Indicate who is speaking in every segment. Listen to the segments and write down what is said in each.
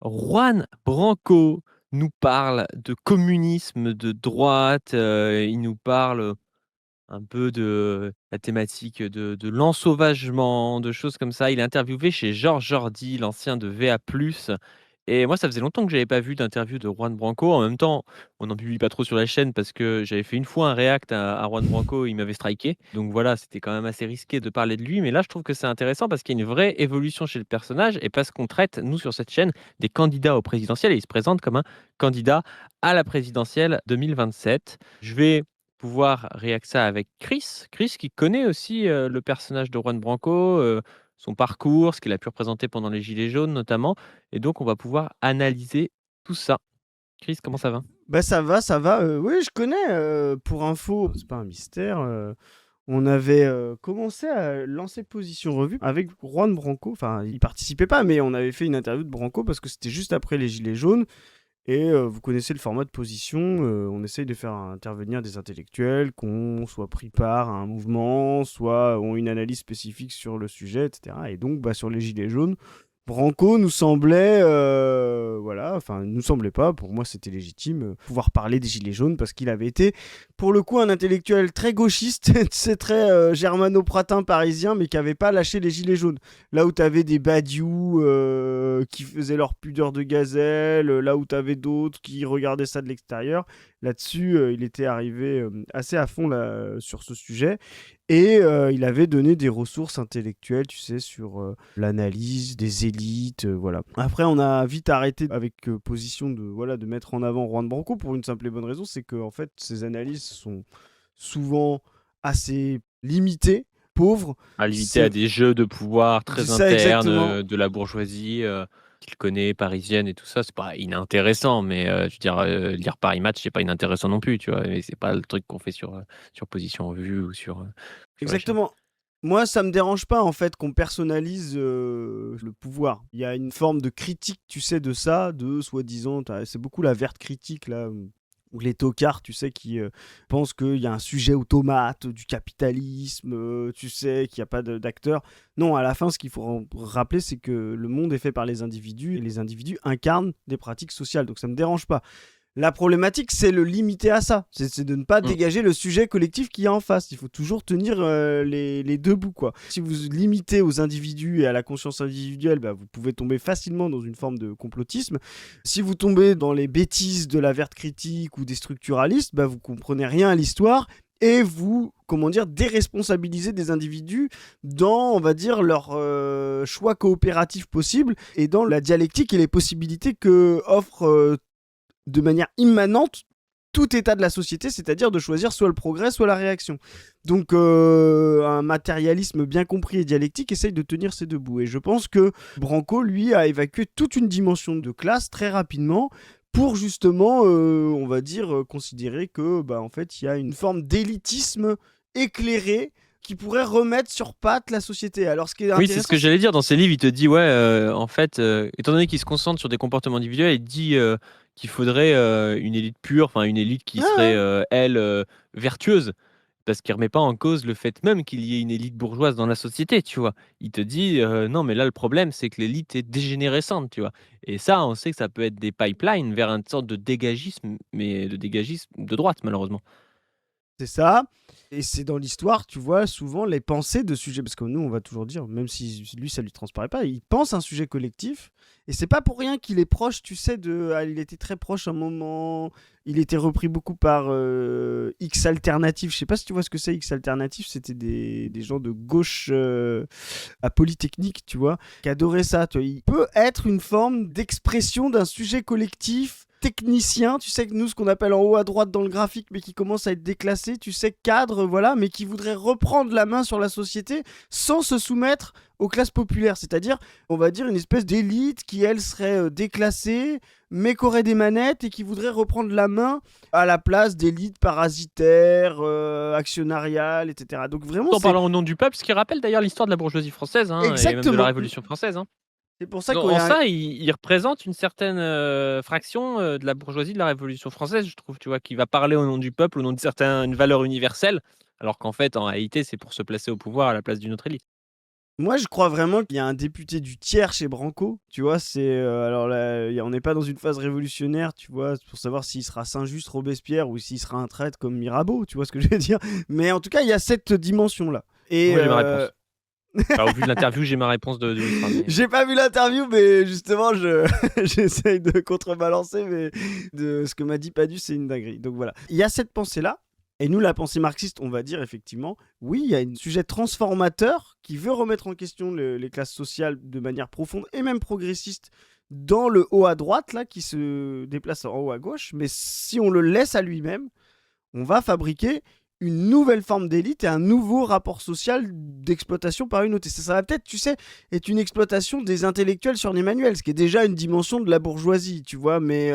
Speaker 1: Juan Branco nous parle de communisme de droite, il nous parle, un peu de la thématique de l'ensauvagement, de choses comme ça. Il est interviewé chez Georges Jordi, l'ancien de VA+. Et moi, ça faisait longtemps que j'avais pas vu d'interview de Juan Branco. En même temps, on n'en publie pas trop sur la chaîne parce que j'avais fait une fois un react à Juan Branco, il m'avait striké. Donc voilà, c'était quand même assez risqué de parler de lui. Mais là, je trouve que c'est intéressant parce qu'il y a une vraie évolution chez le personnage et parce qu'on traite, nous, sur cette chaîne, des candidats au présidentiel et il se présente comme un candidat à la présidentielle 2027. Je vais pouvoir réac ça avec Chris. Chris qui connaît aussi, le personnage de Juan Branco, son parcours, ce qu'il a pu représenter pendant les gilets jaunes notamment et donc on va pouvoir analyser tout ça. Chris, comment ça va?
Speaker 2: Bah ça va, oui je connais, pour info, c'est pas un mystère, on avait, commencé à lancer Position Revue avec Juan Branco, enfin il participait pas, mais on avait fait une interview de Branco parce que c'était juste après les gilets jaunes et vous connaissez le format de Position, on essaye de faire intervenir des intellectuels qui ont soit pris part à un mouvement, soit ont une analyse spécifique sur le sujet et cetera et donc bah, sur les gilets jaunes, Branco nous semblait, voilà, enfin, nous semblait pas, pour moi c'était légitime, pouvoir parler des Gilets jaunes parce qu'il avait été, pour le coup, un intellectuel très gauchiste, c'est très germano-pratin parisien, mais qui avait pas lâché les Gilets jaunes. Là où t'avais des badiou qui faisaient leur pudeur de gazelle, là où t'avais d'autres qui regardaient ça de l'extérieur, là-dessus, il était arrivé assez à fond là, sur ce sujet. Et il avait donné des ressources intellectuelles, tu sais, sur l'analyse des élites, voilà. Après, on a vite arrêté avec position de, voilà, de mettre en avant Juan Branco pour une simple et bonne raison, c'est que en fait, ses analyses sont souvent assez limitées, pauvres.
Speaker 1: À limiter à
Speaker 2: C'est
Speaker 1: des jeux de pouvoir très
Speaker 2: ça
Speaker 1: internes,
Speaker 2: exactement.
Speaker 1: de la bourgeoisie, qu'il connaît, parisienne et tout ça. C'est pas inintéressant, mais je veux dire, lire Paris Match, c'est pas inintéressant non plus, tu vois? Et c'est pas le truc qu'on fait sur Position Revue ou sur la chaîne.
Speaker 2: Exactement. Moi, ça me dérange pas en fait qu'on personnalise le pouvoir. Il y a une forme de critique, tu sais, de ça, de soi-disant, c'est beaucoup la verte critique là, ou les tocards, tu sais, qui pensent qu'il y a un sujet automate du capitalisme, tu sais, qu'il n'y a pas d'acteur. Non, à la fin, ce qu'il faut rappeler, c'est que le monde est fait par les individus et les individus incarnent des pratiques sociales. Donc ça me dérange pas. La problématique, c'est le limiter à ça. C'est de ne pas
Speaker 1: Mmh.
Speaker 2: dégager le sujet collectif qui est en face. Il faut toujours tenir les deux bouts, quoi. Si vous limitez aux individus et à la conscience individuelle, bah, vous pouvez tomber facilement dans une forme de complotisme. Si vous tombez dans les bêtises de la verte critique ou des structuralistes, bah, vous comprenez rien à l'histoire et vous, comment dire, déresponsabilisez des individus dans, on va dire, leur choix coopératif possible et dans la dialectique et les possibilités que offre de manière immanente tout état de la société, c'est-à-dire de choisir soit le progrès, soit la réaction. Donc un matérialisme bien compris et dialectique essaye de tenir ces deux bouts. Et je pense que Branco, lui, a évacué toute une dimension de classe très rapidement pour justement, on va dire, considérer que, bah, en fait, il y a une forme d'élitisme éclairé qui pourrait remettre sur pattes la société. Alors ce qui est
Speaker 1: Oui, c'est ce
Speaker 2: intéressant,
Speaker 1: que
Speaker 2: c'est
Speaker 1: j'allais dire dans ses livres. Il te dit, ouais, en fait, étant donné qu'il se concentre sur des comportements individuels, il dit, qu'il faudrait, une élite pure, enfin une élite qui
Speaker 2: ah,
Speaker 1: serait,
Speaker 2: ouais.
Speaker 1: elle, vertueuse. Parce qu'il remet pas en cause le fait même qu'il y ait une élite bourgeoise dans la société, tu vois? Il te dit, «Non, mais là, le problème, c'est que l'élite est dégénérescente», tu vois? Et ça, on sait que ça peut être des pipelines vers une sorte de dégagisme, mais de dégagisme de droite, malheureusement.
Speaker 2: C'est ça. Et c'est dans l'histoire, tu vois, souvent les pensées de sujets. Parce que nous, on va toujours dire, même si lui, ça lui transparaît pas, il pense un sujet collectif. Et c'est pas pour rien qu'il est proche, tu sais, de. Ah, il était très proche un moment. Il était repris beaucoup par X Alternatif. Je sais pas si tu vois ce que c'est, X Alternatif. C'était des gens de gauche à Polytechnique, tu vois, qui adoraient ça. Tu vois. Il peut être une forme d'expression d'un sujet collectif technicien, tu sais que nous ce qu'on appelle en haut à droite dans le graphique mais qui commence à être déclassé, tu sais cadre voilà, mais qui voudrait reprendre la main sur la société sans se soumettre aux classes populaires, c'est-à-dire on va dire une espèce d'élite qui elle serait déclassée mais qui aurait des manettes et qui voudrait reprendre la main à la place d'élites parasitaires, actionnariales, etc. Donc vraiment
Speaker 1: Tout en
Speaker 2: c'est
Speaker 1: parlant au nom du peuple, ce qui rappelle d'ailleurs l'histoire de la bourgeoisie française, hein, et même de la
Speaker 2: exactement.
Speaker 1: Révolution française, hein.
Speaker 2: C'est pour ça
Speaker 1: Dans
Speaker 2: qu'il y
Speaker 1: en
Speaker 2: a un...
Speaker 1: ça, il représente une certaine, fraction, de la bourgeoisie de la Révolution française, je trouve, tu vois? Qui va parler au nom du peuple, au nom de certaines valeurs universelles, alors qu'en fait, en réalité, c'est pour se placer au pouvoir à la place d'une autre élite.
Speaker 2: Moi, je crois vraiment qu'il y a un député du tiers chez Branco, tu vois, alors là, on n'est pas dans une phase révolutionnaire, tu vois, pour savoir s'il sera Saint-Just, Robespierre ou s'il sera un traître comme Mirabeau, tu vois ce que je veux dire. Mais en tout cas, il y a cette dimension-là. Et
Speaker 1: Moi, j'ai ma réponse. Enfin, au vu de l'interview, j'ai ma réponse de Wistra, mais
Speaker 2: j'ai pas vu l'interview, mais justement, j'essaye de contrebalancer, mais de ce que m'a dit Padu, c'est une dinguerie. Donc voilà, il y a cette pensée-là. Et nous, la pensée marxiste, on va dire effectivement, oui, il y a un sujet transformateur qui veut remettre en question les classes sociales de manière profonde et même progressiste dans le haut à droite, là, qui se déplace en haut à gauche. Mais si on le laisse à lui-même, on va fabriquer une nouvelle forme d'élite et un nouveau rapport social d'exploitation par une autre. Et ça va peut-être, tu sais, être une exploitation des intellectuels sur les manuels, ce qui est déjà une dimension de la bourgeoisie, tu vois. Mais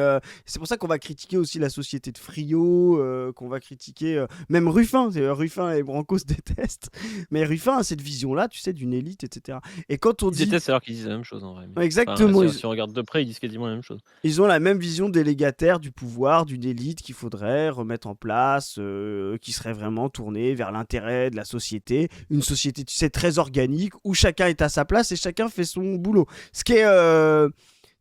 Speaker 2: c'est pour ça qu'on va critiquer aussi la société de Friot, qu'on va critiquer même Ruffin. Ruffin et Branco se détestent. Mais Ruffin a cette vision-là, tu sais, d'une élite, etc. Et quand on
Speaker 1: ils
Speaker 2: dit...
Speaker 1: détestent alors qu'ils disent la même chose en vrai. Mais...
Speaker 2: Exactement.
Speaker 1: Enfin, si on regarde de près, ils disent quasiment la même chose.
Speaker 2: Ils ont la même vision délégataire du pouvoir, d'une élite qu'il faudrait remettre en place, qui serait vraiment tournée vers l'intérêt de la société. Une société, tu sais, très organique, où chacun est à sa place et chacun fait son boulot. Ce qui est,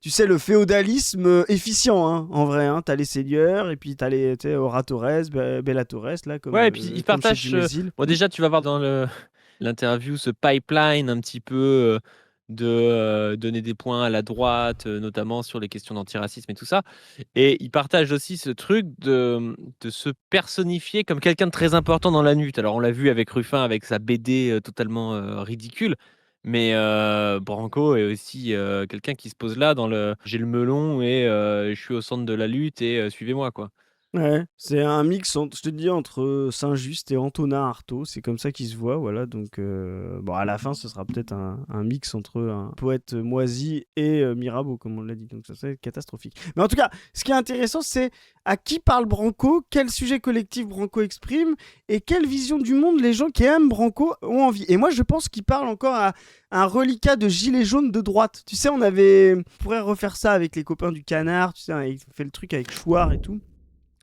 Speaker 2: tu sais, le féodalisme efficient, hein, en vrai. Hein. T'as les seigneurs, et puis t'as les oratores, bellatores, là, comme
Speaker 1: Ouais, et puis ils
Speaker 2: comme chez
Speaker 1: partagent...
Speaker 2: Dumézil.
Speaker 1: Bon, déjà, tu vas voir dans l'interview ce pipeline un petit peu de donner des points à la droite, notamment sur les questions d'antiracisme et tout ça. Et ils partagent aussi ce truc de se personnifier comme quelqu'un de très important dans la lutte. Alors, on l'a vu avec Ruffin, avec sa BD totalement ridicule. Mais Branco est aussi quelqu'un qui se pose là dans le j'ai le melon et je suis au centre de la lutte et suivez-moi, quoi.
Speaker 2: Ouais, c'est un mix, je te dis, entre Saint-Just et Antonin Artaud. C'est comme ça qu'ils se voient, voilà. Donc, bon, à la fin, ce sera peut-être un mix entre un poète moisi et Mirabeau, comme on l'a dit. Donc, ça serait catastrophique. Mais en tout cas, ce qui est intéressant, c'est à qui parle Branco, quel sujet collectif Branco exprime et quelle vision du monde les gens qui aiment Branco ont envie. Et moi, je pense qu'il parle encore à un reliquat de gilets jaunes de droite. Tu sais, on pourrait refaire ça avec les copains du Canard. Tu sais, il fait le truc avec Chouard et tout.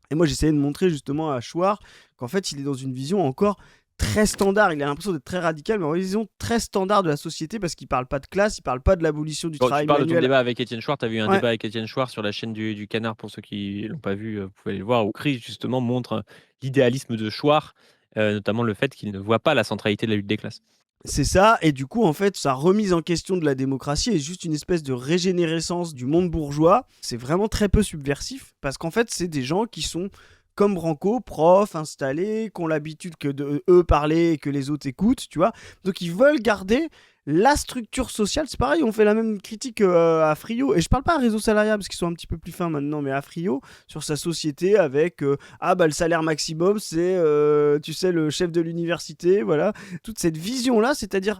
Speaker 2: Et moi, j'essayais de montrer justement à Chouard qu'en fait, il est dans une vision encore très standard. Il a l'impression d'être très radical, mais en vision très standard de la société parce qu'il parle pas de classe, il parle pas de l'abolition du travail
Speaker 1: Tu parles de ton
Speaker 2: manuel.
Speaker 1: débat avec Étienne Chouard. Tu as vu un
Speaker 2: Ouais.
Speaker 1: débat avec Étienne Chouard sur la chaîne du Canard. Pour ceux qui l'ont pas vu, vous pouvez aller le voir. Où Chris, justement, montre l'idéalisme de Chouard, notamment le fait qu'il ne voit pas la centralité de la lutte des classes.
Speaker 2: C'est ça, et du coup, en fait, sa remise en question de la démocratie est juste une espèce de régénérescence du monde bourgeois. C'est vraiment très peu subversif, parce qu'en fait, c'est des gens qui sont comme Branco, profs, installés, qui ont l'habitude que de eux parler et que les autres écoutent, tu vois. Donc ils veulent garder la structure sociale. C'est pareil, on fait la même critique à Friot, et je parle pas à Réseau Salariat parce qu'ils sont un petit peu plus fins maintenant, mais à Friot, sur sa société avec le salaire maximum, c'est tu sais, le chef de l'université, voilà. Toute cette vision-là, c'est-à-dire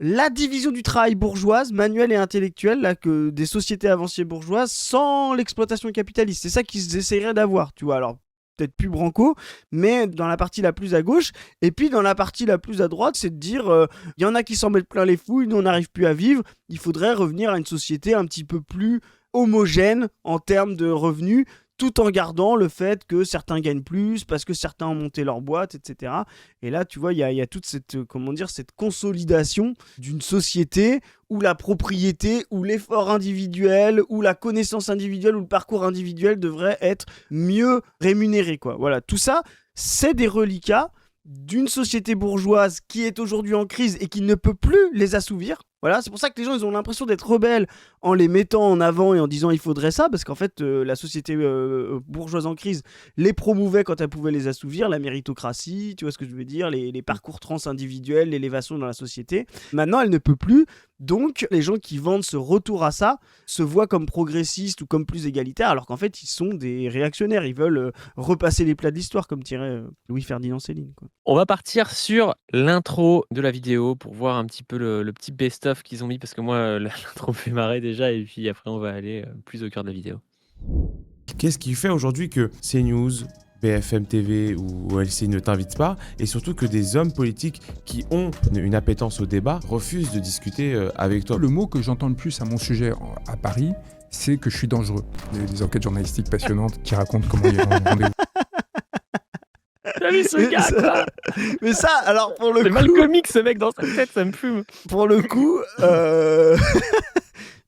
Speaker 2: la division du travail bourgeoise, manuelle et intellectuelle, là, que des sociétés avancées bourgeoises, sans l'exploitation capitaliste. C'est ça qu'ils essaieraient d'avoir, tu vois. Alors, peut-être plus Branco, mais dans la partie la plus à gauche. Et puis, dans la partie la plus à droite, c'est de dire, il y en a qui s'en mettent plein les fouilles, nous, on n'arrive plus à vivre. Il faudrait revenir à une société un petit peu plus homogène en termes de revenus, tout en gardant le fait que certains gagnent plus, parce que certains ont monté leur boîte, etc. Et là, tu vois, il y a toute cette, comment dire, cette consolidation d'une société où la propriété, où l'effort individuel, où la connaissance individuelle, où le parcours individuel devrait être mieux rémunéré, quoi. Voilà, tout ça, c'est des reliquats d'une société bourgeoise qui est aujourd'hui en crise et qui ne peut plus les assouvir. Voilà, c'est pour ça que les gens ils ont l'impression d'être rebelles en les mettant en avant et en disant il faudrait ça, parce qu'en fait la société bourgeoise en crise les promouvait quand elle pouvait les assouvir, la méritocratie, tu vois ce que je veux dire, les parcours trans individuels, l'élévation dans la société. Maintenant elle ne peut plus, donc les gens qui vendent ce retour à ça se voient comme progressistes ou comme plus égalitaires, alors qu'en fait ils sont des réactionnaires, ils veulent repasser les plats de l'histoire comme dirait Louis-Ferdinand Céline, quoi.
Speaker 1: On va partir sur l'intro de la vidéo pour voir un petit peu le petit best-of qu'ils ont mis, parce que moi, l'intro me fait marrer déjà, et puis après, on va aller plus au cœur de la vidéo.
Speaker 3: Qu'est-ce qui fait aujourd'hui que CNews, BFM TV ou LCI ne t'invitent pas, et surtout que des hommes politiques qui ont une appétence au débat refusent de discuter avec toi?
Speaker 4: Le mot que j'entends le plus à mon sujet à Paris, c'est que je suis dangereux. Des enquêtes journalistiques passionnantes qui racontent comment il y a un rendez-vous.
Speaker 1: T'as vu lui, ce gars, quoi.
Speaker 2: Mais ça, alors pour le
Speaker 1: C'est
Speaker 2: coup,
Speaker 1: mal comique, ce mec dans sa tête, ça me fume.
Speaker 2: pour le coup,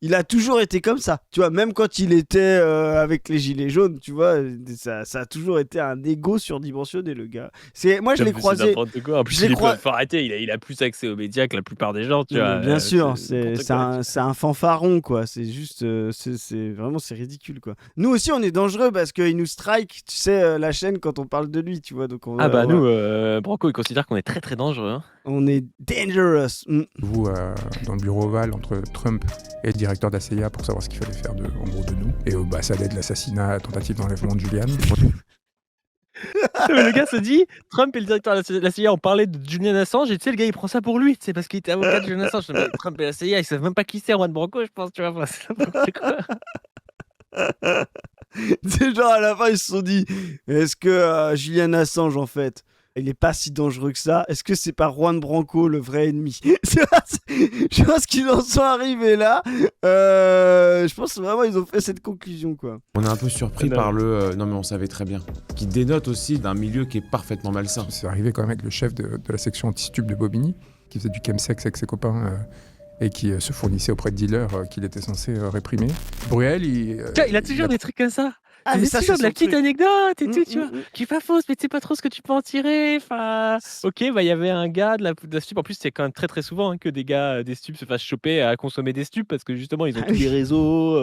Speaker 2: il a toujours été comme ça. Tu vois, même quand il était avec les gilets jaunes, tu vois, ça a toujours été un ego surdimensionné, le gars. Moi, je l'ai
Speaker 1: C'est
Speaker 2: croisé.
Speaker 1: n'importe quoi. En plus,
Speaker 2: je l'ai
Speaker 1: faut arrêter. Il a plus accès aux médias que la plupart des gens, tu
Speaker 2: Non,
Speaker 1: vois.
Speaker 2: mais bien sûr,
Speaker 1: n'importe quoi.
Speaker 2: c'est un fanfaron, quoi. C'est juste, vraiment, c'est ridicule, quoi. Nous aussi, on est dangereux parce qu'il nous strike, tu sais, la chaîne quand on parle de lui, tu vois. Donc
Speaker 1: Ah bah nous, Branco, il considère qu'on est très très dangereux. Hein.
Speaker 2: on est dangerous.
Speaker 4: Vous, dans le bureau ovale, entre Trump et le directeur de la CIA pour savoir ce qu'il fallait faire en gros de nous. Et ça allait de l'assassinat, tentative d'enlèvement de Julian.
Speaker 1: Le gars se dit, Trump et le directeur de la CIA ont parlé de Julian Assange et tu sais, le gars il prend ça pour lui, tu sais, parce qu'il était avocat de Julian Assange. Mais Trump et la CIA, ils savent même pas qui c'est Juan Branco, je pense, tu vois. Enfin, c'est n'importe quoi.
Speaker 2: C'est genre à la fin, ils se sont dit, est-ce que Julian Assange, en fait, il est pas si dangereux que ça? Est-ce que c'est pas Juan Branco le vrai ennemi? Je pense qu'ils en sont arrivés là. Je pense vraiment ils ont fait cette conclusion, quoi.
Speaker 3: On est un peu surpris
Speaker 1: Non.
Speaker 3: par le non mais on savait très bien, qui dénote aussi d'un milieu qui est parfaitement malsain.
Speaker 4: C'est arrivé quand même avec le chef de la section anti-stupes de Bobigny, qui faisait du chemsex avec ses copains et qui se fournissait auprès de dealers qu'il était censé réprimer. Bruel,
Speaker 1: Tiens, il a toujours des trucs comme ça.
Speaker 2: Ah, mais ça,
Speaker 1: toujours
Speaker 2: c'est
Speaker 1: de la
Speaker 2: son
Speaker 1: petite
Speaker 2: truc.
Speaker 1: anecdote et tout, tu vois.
Speaker 2: Mm.
Speaker 1: Qui est pas fausse, mais tu sais pas trop ce que tu peux en tirer. Enfin, ok, bah il y avait un gars de la stup. En plus, c'est quand même très très souvent hein, que des gars des stupes se fassent choper à consommer des stupes parce que justement, ils ont
Speaker 2: Ah
Speaker 1: tous
Speaker 2: oui.
Speaker 1: les réseaux.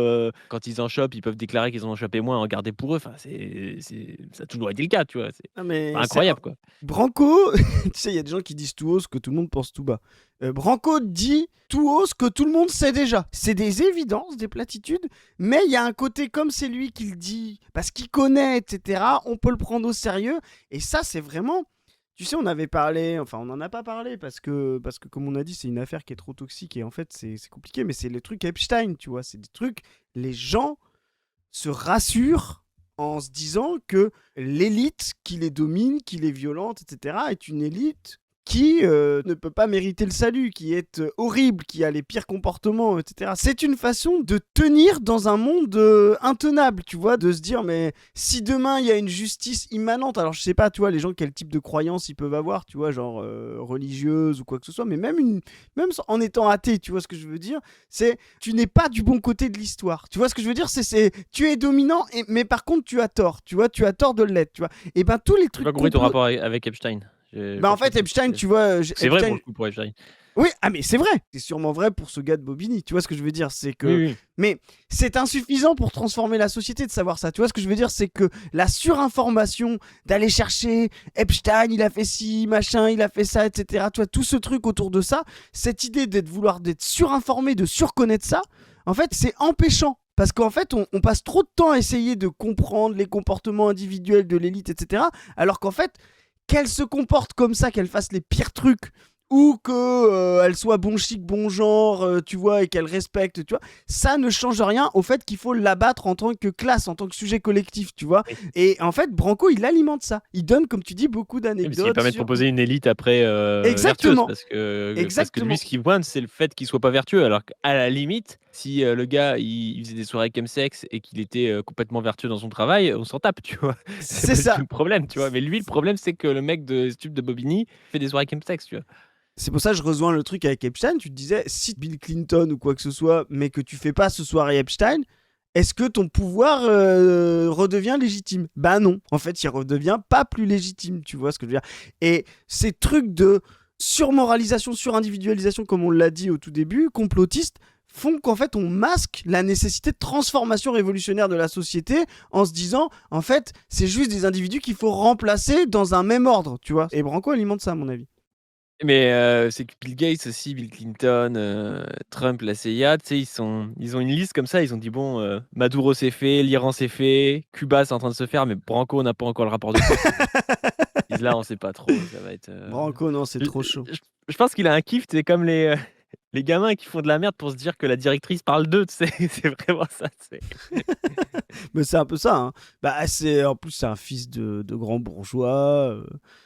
Speaker 1: Quand ils en chopent, ils peuvent déclarer qu'ils en ont chopé moins, en garder pour eux. Enfin, ça a toujours été le cas, tu vois. C'est
Speaker 2: Ah, mais
Speaker 1: incroyable, quoi.
Speaker 2: Branco, tu sais, il y a des gens qui disent tout haut ce que tout le monde pense tout bas. Branco dit tout haut ce que tout le monde sait déjà. C'est des évidences, des platitudes, mais il y a un côté comme c'est lui qui le dit, parce qu'il connaît, etc. On peut le prendre au sérieux, et ça, c'est vraiment... Tu sais, on avait parlé, enfin, on n'en a pas parlé, parce que comme on a dit, c'est une affaire qui est trop toxique, et en fait, c'est compliqué, mais c'est les trucs Epstein, tu vois. C'est des trucs, les gens se rassurent en se disant que l'élite qui les domine, qui les violente, etc., est une élite qui ne peut pas mériter le salut, qui est horrible, qui a les pires comportements, etc. C'est une façon de tenir dans un monde intenable, tu vois, de se dire, mais si demain il y a une justice immanente, alors je sais pas, tu vois, les gens, quel type de croyances ils peuvent avoir, tu vois, genre religieuse ou quoi que ce soit, mais même en étant athée, tu vois ce que je veux dire, c'est, tu n'es pas du bon côté de l'histoire, tu vois ce que je veux dire, tu es dominant, mais par contre tu as tort, tu vois, tu as tort de l'être, tu vois, et ben tous les
Speaker 1: J'ai
Speaker 2: trucs...
Speaker 1: pas compris ton rapport avec Epstein.
Speaker 2: Bah en fait, Epstein, tu vois...
Speaker 1: C'est vrai pour le coup pour Epstein.
Speaker 2: Oui, ah mais c'est vrai. C'est sûrement vrai pour ce gars de Bobigny. Tu vois ce que je veux dire, c'est que...
Speaker 1: Oui.
Speaker 2: Mais c'est insuffisant pour transformer la société de savoir ça. Tu vois ce que je veux dire, c'est que la surinformation, d'aller chercher Epstein, il a fait ci, machin, il a fait ça, etc. Tu vois, tout ce truc autour de ça, cette idée d'être surinformé, de surconnaître ça, en fait, c'est empêchant. Parce qu'en fait, on passe trop de temps à essayer de comprendre les comportements individuels de l'élite, etc. Alors qu'en fait, qu'elle se comporte comme ça, qu'elle fasse les pires trucs, ou qu'elle soit bon chic, bon genre, tu vois, et qu'elle respecte, tu vois, ça ne change rien au fait qu'il faut l'abattre en tant que classe, en tant que sujet collectif, tu vois.
Speaker 1: Oui.
Speaker 2: Et en fait, Branco, il alimente ça. Il donne, comme tu dis, beaucoup
Speaker 1: Oui, parce
Speaker 2: d'anecdotes.
Speaker 1: qu'il permet de proposer une élite après
Speaker 2: Exactement.
Speaker 1: vertueuse, parce que
Speaker 2: Exactement.
Speaker 1: lui, ce qui pointe, c'est le fait qu'il soit pas vertueux. Alors qu'à la limite, si le gars il faisait des soirées chemsex et qu'il était complètement vertueux dans son travail, on s'en tape, tu vois.
Speaker 2: C'est
Speaker 1: pas
Speaker 2: ça.
Speaker 1: du tout le problème, tu vois. Mais lui, le problème, c'est que le mec de Stup de Bobigny fait des soirées chemsex, tu vois.
Speaker 2: C'est pour ça que je rejoins le truc avec Epstein. Tu te disais, si Bill Clinton ou quoi que ce soit, mais que tu fais pas ce soirée Epstein, est-ce que ton pouvoir redevient légitime? Bah non. En fait, il redevient pas plus légitime, tu vois ce que je veux dire. Et ces trucs de surmoralisation, surindividualisation, comme on l'a dit au tout début, complotistes, font qu'en fait on masque la nécessité de transformation révolutionnaire de la société en se disant, en fait, c'est juste des individus qu'il faut remplacer dans un même ordre, tu vois. Et Branco alimente ça, à mon avis.
Speaker 1: Mais c'est que Bill Gates aussi, Bill Clinton, Trump, la CIA, tu sais, ils ont une liste comme ça. Ils ont dit bon, Maduro c'est fait, l'Iran c'est fait, Cuba c'est en train de se faire, mais Branco on n'a pas encore le rapport de force. Ils disent là on sait pas trop, ça va être.
Speaker 2: Branco, non, c'est trop chaud.
Speaker 1: Je pense qu'il a un kiff, c'est comme les gamins qui font de la merde pour se dire que la directrice parle d'eux, tu sais, c'est vraiment ça.
Speaker 2: Mais c'est un peu ça. Hein. Bah, en plus, c'est un fils de grand bourgeois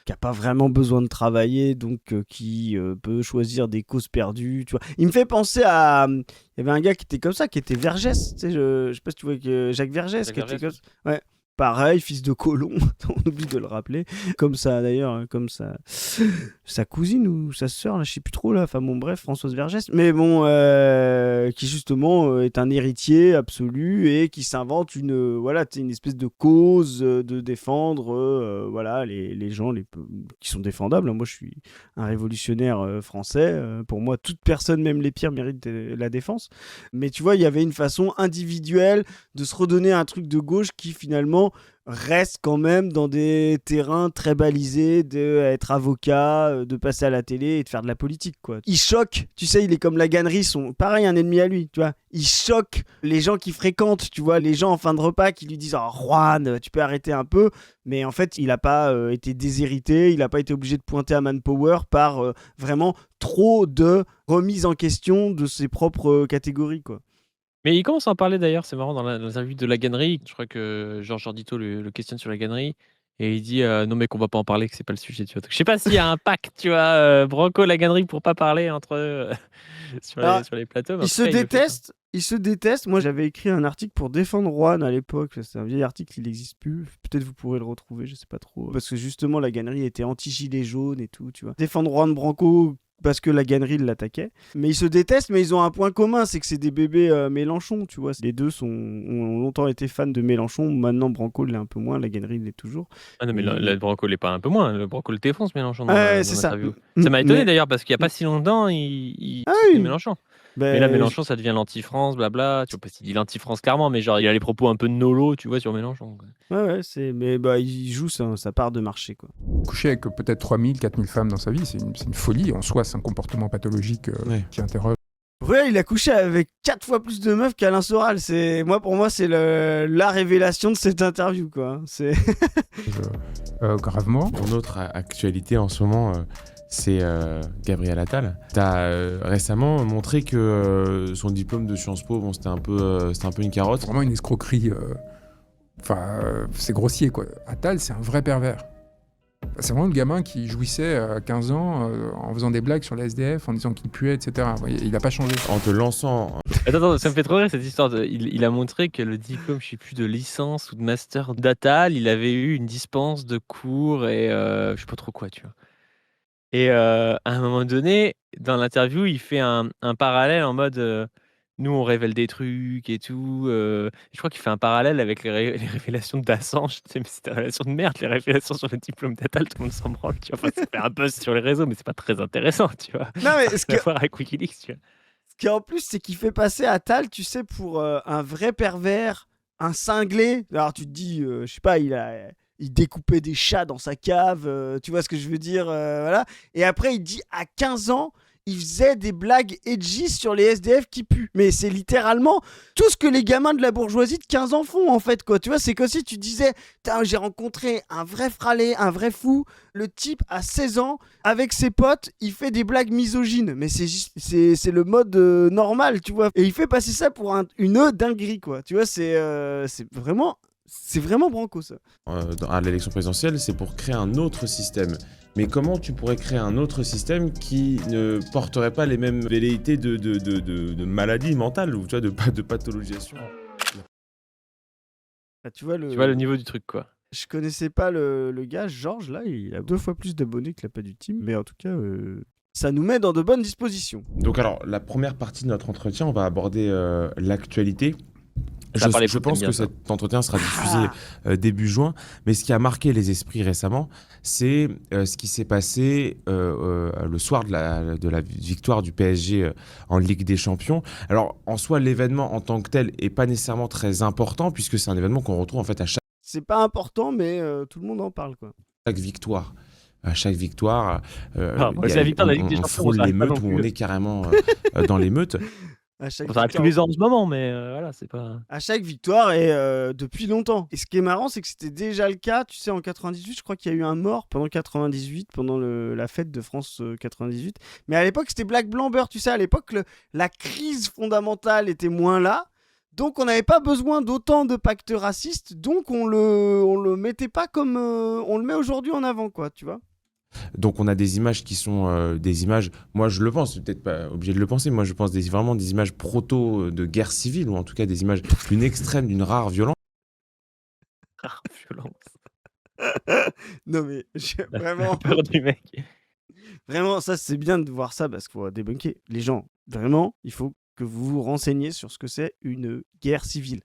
Speaker 2: qui a pas vraiment besoin de travailler, donc qui peut choisir des causes perdues. Tu vois. Il me fait penser à... Il y avait un gars qui était comme ça, qui était Vergès. Tu sais, je sais pas si tu vois que Jacques Vergès.
Speaker 1: Jacques
Speaker 2: qui était
Speaker 1: Vergès,
Speaker 2: comme... Ouais. pareil, fils de colon, on oublie de le rappeler. Comme ça, d'ailleurs, comme ça, sa cousine ou sa sœur, là, je sais plus trop, là. Enfin bon, bref, Françoise Vergès. Mais bon, qui justement est un héritier absolu et qui s'invente une espèce de cause de défendre voilà, les gens qui sont défendables. Moi, je suis un révolutionnaire français. Pour moi, toute personne, même les pires, mérite la défense. Mais tu vois, il y avait une façon individuelle de se redonner un truc de gauche qui finalement reste quand même dans des terrains très balisés, d'être avocat, de passer à la télé et de faire de la politique, quoi. Il choque, tu sais, il est comme la Gannerie, pareil, un ennemi à lui, tu vois. Il choque les gens qui fréquentent, tu vois, les gens en fin de repas qui lui disent « Oh, Juan, tu peux arrêter un peu », mais en fait, il n'a pas été déshérité, il n'a pas été obligé de pointer à Manpower par vraiment trop de remise en question de ses propres catégories, quoi.
Speaker 1: Mais il commence à en parler d'ailleurs, c'est marrant, dans l'interview de la Gannerie. Je crois que Georges Ardito le questionne sur la Gannerie. Et il dit non, mais qu'on va pas en parler, que c'est pas le sujet. Tu vois. Donc, je sais pas s'il y a un pacte, tu vois, Branco, la Gannerie, pour pas parler entre eux sur les plateaux. Mais
Speaker 2: Ils se détestent. Ils se détestent. Moi, j'avais écrit un article pour défendre Juan à l'époque. C'est un vieil article, il n'existe plus. Peut-être vous pourrez le retrouver, je sais pas trop. Parce que justement, la Gannerie était anti-gilet jaune et tout, tu vois. Défendre Juan Branco parce que la Gannerie l'attaquait. Mais ils se détestent, mais ils ont un point commun, c'est que c'est des bébés Mélenchon, tu vois. Les deux ont longtemps été fans de Mélenchon. Maintenant, Branco l'est un peu moins, la Gannerie l'est toujours.
Speaker 1: Ah non, mais le Branco l'est pas un peu moins. Le Branco le défonce, Mélenchon, dans
Speaker 2: c'est ça.
Speaker 1: l'interview. Ça m'a étonné d'ailleurs, parce qu'il y a pas si longtemps, il citait Mélenchon. Mais là, Mélenchon, ça devient l'anti-France, blabla. Tu vois pas s'il dit l'anti-France clairement, mais genre, il a les propos un peu de nolo, tu vois, sur Mélenchon.
Speaker 2: Ouais, mais il joue sa part de marché, quoi.
Speaker 4: Coucher avec peut-être 3000, 4000 femmes dans sa vie, c'est une folie. En soi, c'est un comportement pathologique qui interroge.
Speaker 2: Ouais, il a couché avec 4 fois plus de meufs qu'Alain Soral. Pour moi, c'est la révélation de cette interview, quoi.
Speaker 4: Gravement.
Speaker 3: Mon autre actualité en ce moment, c'est Gabriel Attal. Tu as récemment montré que son diplôme de Sciences Po, c'était un peu une carotte.
Speaker 4: Vraiment une escroquerie. C'est grossier, quoi. Attal, c'est un vrai pervers. C'est vraiment le gamin qui jouissait à 15 ans en faisant des blagues sur la SDF, en disant qu'il puait, etc. Il n'a pas changé.
Speaker 3: En te lançant...
Speaker 1: Attends, ça me fait trop rire cette histoire. Il a montré que le diplôme, je sais plus, de licence ou de master d'Attal, il avait eu une dispense de cours et je sais pas trop quoi, tu vois. Et à un moment donné, dans l'interview, il fait un parallèle en mode nous, on révèle des trucs et tout. Je crois qu'il fait un parallèle avec les révélations d'Assange. Tu sais, mais c'était une révélation de merde, les révélations sur le diplôme d'Attal, tout le monde s'en branle. Tu vois. Enfin, ça fait un buzz sur les réseaux, mais c'est pas très intéressant, tu vois.
Speaker 2: Non, mais ce
Speaker 1: voir avec Wikileaks, tu vois.
Speaker 2: Ce qui en plus, c'est qu'il fait passer Attal, tu sais, pour un vrai pervers, un cinglé. Alors tu te dis, je sais pas, il découpait des chats dans sa cave, tu vois ce que je veux dire, voilà. Et après, il dit à 15 ans, il faisait des blagues edgy sur les SDF qui puent. Mais c'est littéralement tout ce que les gamins de la bourgeoisie de 15 ans font, en fait, quoi. Tu vois, c'est comme si tu disais, j'ai rencontré un vrai fralé, un vrai fou. Le type, à 16 ans, avec ses potes, il fait des blagues misogynes. Mais c'est le mode normal, tu vois. Et il fait passer ça pour une dinguerie, quoi. Tu vois, c'est vraiment Branco, ça.
Speaker 3: À l'élection présidentielle, c'est pour créer un autre système. Mais comment tu pourrais créer un autre système qui ne porterait pas les mêmes velléités de maladie mentale ou tu vois, de pathologisation?
Speaker 2: Bah, tu vois
Speaker 1: le niveau du truc, quoi.
Speaker 2: Je connaissais pas le gars, Georges, là, il a 2 fois plus d'abonnés que la pas du team. Mais en tout cas, ça nous met dans de bonnes dispositions.
Speaker 3: Donc alors, la première partie de notre entretien, on va aborder l'actualité. Je pense que cet entretien sera diffusé début juin, mais ce qui a marqué les esprits récemment, c'est ce qui s'est passé le soir de la victoire du PSG en Ligue des Champions. Alors, en soi, l'événement en tant que tel n'est pas nécessairement très important, puisque c'est un événement qu'on retrouve en fait à chaque...
Speaker 2: C'est pas important, mais tout le monde en parle, quoi.
Speaker 3: Chaque victoire. À chaque victoire,
Speaker 1: c'est la victoire de la Ligue des
Speaker 3: on
Speaker 1: Champions,
Speaker 3: frôle l'émeute, où on est carrément dans l'émeute.
Speaker 1: Ça arrive tous les ans en ce moment, mais voilà, c'est pas...
Speaker 2: À chaque victoire et depuis longtemps. Et ce qui est marrant, c'est que c'était déjà le cas, tu sais, en 98, je crois qu'il y a eu un mort pendant 98, pendant la fête de France 98. Mais à l'époque, c'était Black Blamber, tu sais, à l'époque, la crise fondamentale était moins là. Donc on n'avait pas besoin d'autant de pactes racistes, donc on le mettait pas comme on le met aujourd'hui en avant, quoi, tu vois.
Speaker 3: Donc on a des images qui sont des images, moi je le pense, peut-être pas obligé de le penser, moi je pense vraiment des images proto de guerre civile, ou en tout cas des images d'une extrême, d'une rare violence.
Speaker 1: Violence.
Speaker 2: Non mais vraiment,
Speaker 1: Peur du mec.
Speaker 2: vraiment, ça c'est bien de voir ça parce qu'il faut débunker. Les gens, vraiment, il faut que vous vous renseigniez sur ce que c'est une guerre civile.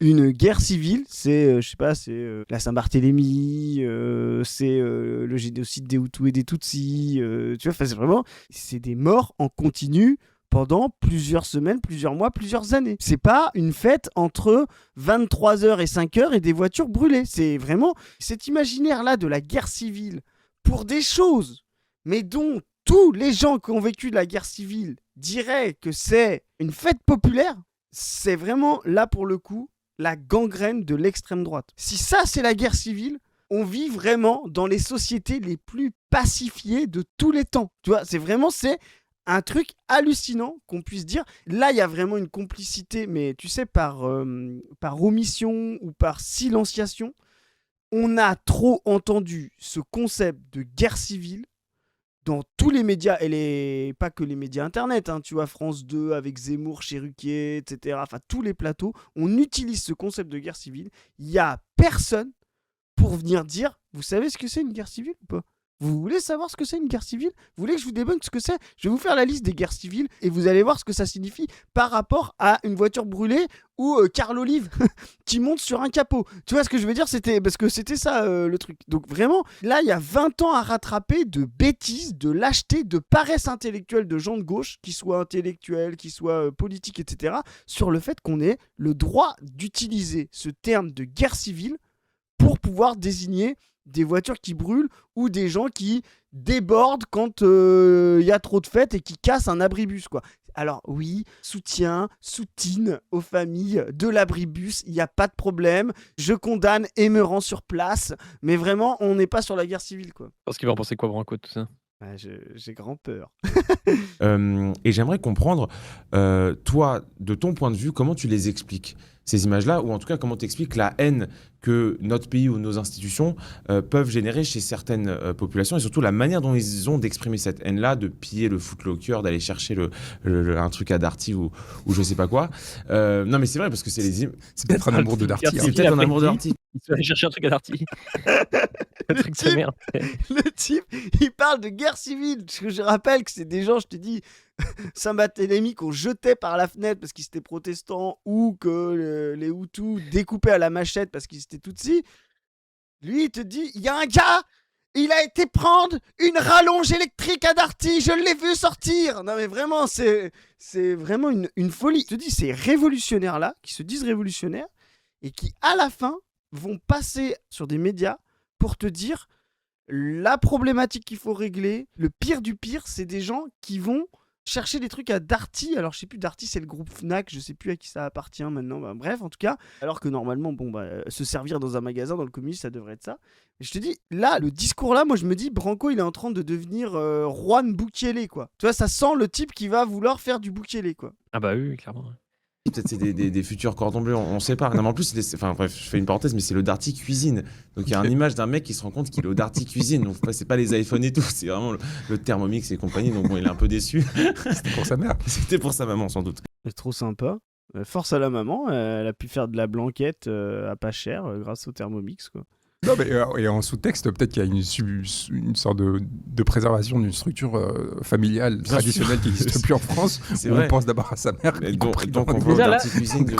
Speaker 2: Une guerre civile, c'est, je sais pas, c'est la Saint-Barthélemy, c'est le génocide des Hutus et des Tutsis, tu vois, enfin, c'est vraiment, c'est des morts en continu pendant plusieurs semaines, plusieurs mois, plusieurs années. C'est pas une fête entre 23h et 5h et des voitures brûlées. C'est vraiment cet imaginaire-là de la guerre civile pour des choses, mais dont tous les gens qui ont vécu de la guerre civile diraient que c'est une fête populaire, c'est vraiment, là pour le coup, la gangrène de l'extrême droite. Si ça, c'est la guerre civile, on vit vraiment dans les sociétés les plus pacifiées de tous les temps. Tu vois, c'est un truc hallucinant qu'on puisse dire. Là, il y a vraiment une complicité, mais tu sais, par omission ou par silenciation. On a trop entendu ce concept de guerre civile dans tous les médias, et pas que les médias internet, hein, tu vois, France 2 avec Zemmour, Cherruquier, etc. Enfin, tous les plateaux, on utilise ce concept de guerre civile. Il n'y a personne pour venir dire, vous savez ce que c'est une guerre civile ou pas ? Vous voulez savoir ce que c'est une guerre civile ? Vous voulez que je vous débunk ce que c'est ? Je vais vous faire la liste des guerres civiles et vous allez voir ce que ça signifie par rapport à une voiture brûlée ou Carl Olive qui monte sur un capot. Tu vois ce que je veux dire ? Parce que c'était ça le truc. Donc vraiment, là, il y a 20 ans à rattraper de bêtises, de lâcheté, de paresse intellectuelle de gens de gauche, qui soient intellectuels, qui soient politiques, etc., sur le fait qu'on ait le droit d'utiliser ce terme de guerre civile pour pouvoir désigner des voitures qui brûlent ou des gens qui débordent quand il y a trop de fêtes et qui cassent un abribus, quoi. Alors oui, soutien aux familles de l'abribus, il n'y a pas de problème. Je condamne et me rends sur place. Mais vraiment, on n'est pas sur la guerre civile, quoi.
Speaker 1: Parce qu'il va en penser quoi, Branco, de tout ça?
Speaker 2: Ouais, j'ai grand peur.
Speaker 3: Et j'aimerais comprendre, toi, de ton point de vue, comment tu les expliques, ces images-là, ou en tout cas, comment tu expliques la haine que notre pays ou nos institutions peuvent générer chez certaines populations, et surtout la manière dont ils ont d'exprimer cette haine-là, de piller le Footlocker, d'aller chercher un truc à Darty ou je sais pas quoi. Non, mais c'est vrai, parce que c'est les
Speaker 4: C'est peut-être un amour de Darty.
Speaker 1: Darty.
Speaker 4: hein.
Speaker 3: C'est peut-être un amour de Darty.
Speaker 1: Il se va aller chercher un truc à Darty. Un truc de
Speaker 2: type-
Speaker 1: merde.
Speaker 2: Le type, il parle de guerre civile. Parce que je rappelle que c'est des gens, je te dis, Saint-Barthélemy qu'on jetait par la fenêtre parce qu'ils étaient protestants ou que les Hutus découpaient à la machette parce qu'ils étaient Tutsis. Lui, il te dit, il y a un gars, il a été prendre une rallonge électrique à Darty, je l'ai vu sortir. Non mais vraiment, c'est vraiment une folie. Je te dis, ces révolutionnaires-là, qui se disent révolutionnaires, et qui, à la fin, vont passer sur des médias pour te dire la problématique qu'il faut régler. Le pire du pire, c'est des gens qui vont chercher des trucs à Darty. Alors, je sais plus, Darty, c'est le groupe Fnac, je sais plus à qui ça appartient maintenant. Bah, bref, en tout cas, alors que normalement, se servir dans un magasin, dans le communisme, ça devrait être ça. Et je te dis, là, le discours-là, moi, je me dis, Branco, il est en train de devenir Juan Bukele, quoi. Tu vois, ça sent le type qui va vouloir faire du Bukele, quoi.
Speaker 1: Ah bah oui, clairement.
Speaker 3: Peut-être c'est des futurs cordons bleus, on sait pas. Non, mais en plus, enfin bref, je fais une parenthèse, mais c'est le Darty Cuisine. Donc il y a une image d'un mec qui se rend compte qu'il est au Darty Cuisine. Donc c'est pas les iPhones et tout, c'est vraiment le Thermomix et compagnie. Donc bon, il est un peu déçu.
Speaker 4: C'était pour sa mère.
Speaker 3: C'était pour sa maman, sans doute.
Speaker 2: C'est trop sympa. Force à la maman, elle a pu faire de la blanquette à pas cher grâce au Thermomix, quoi.
Speaker 4: Non, mais, et en sous-texte, peut-être qu'il y a une sorte de préservation d'une structure familiale
Speaker 3: Bien
Speaker 4: traditionnelle
Speaker 3: sûr.
Speaker 4: qui n'existe plus en France.
Speaker 3: C'est
Speaker 4: Où
Speaker 3: vrai.
Speaker 4: on pense d'abord à sa mère.
Speaker 3: Et
Speaker 4: y compris
Speaker 3: donc
Speaker 4: dans
Speaker 3: on
Speaker 4: le-
Speaker 3: voit au
Speaker 1: Déjà, là-
Speaker 3: Darty Cuisine.
Speaker 1: Tu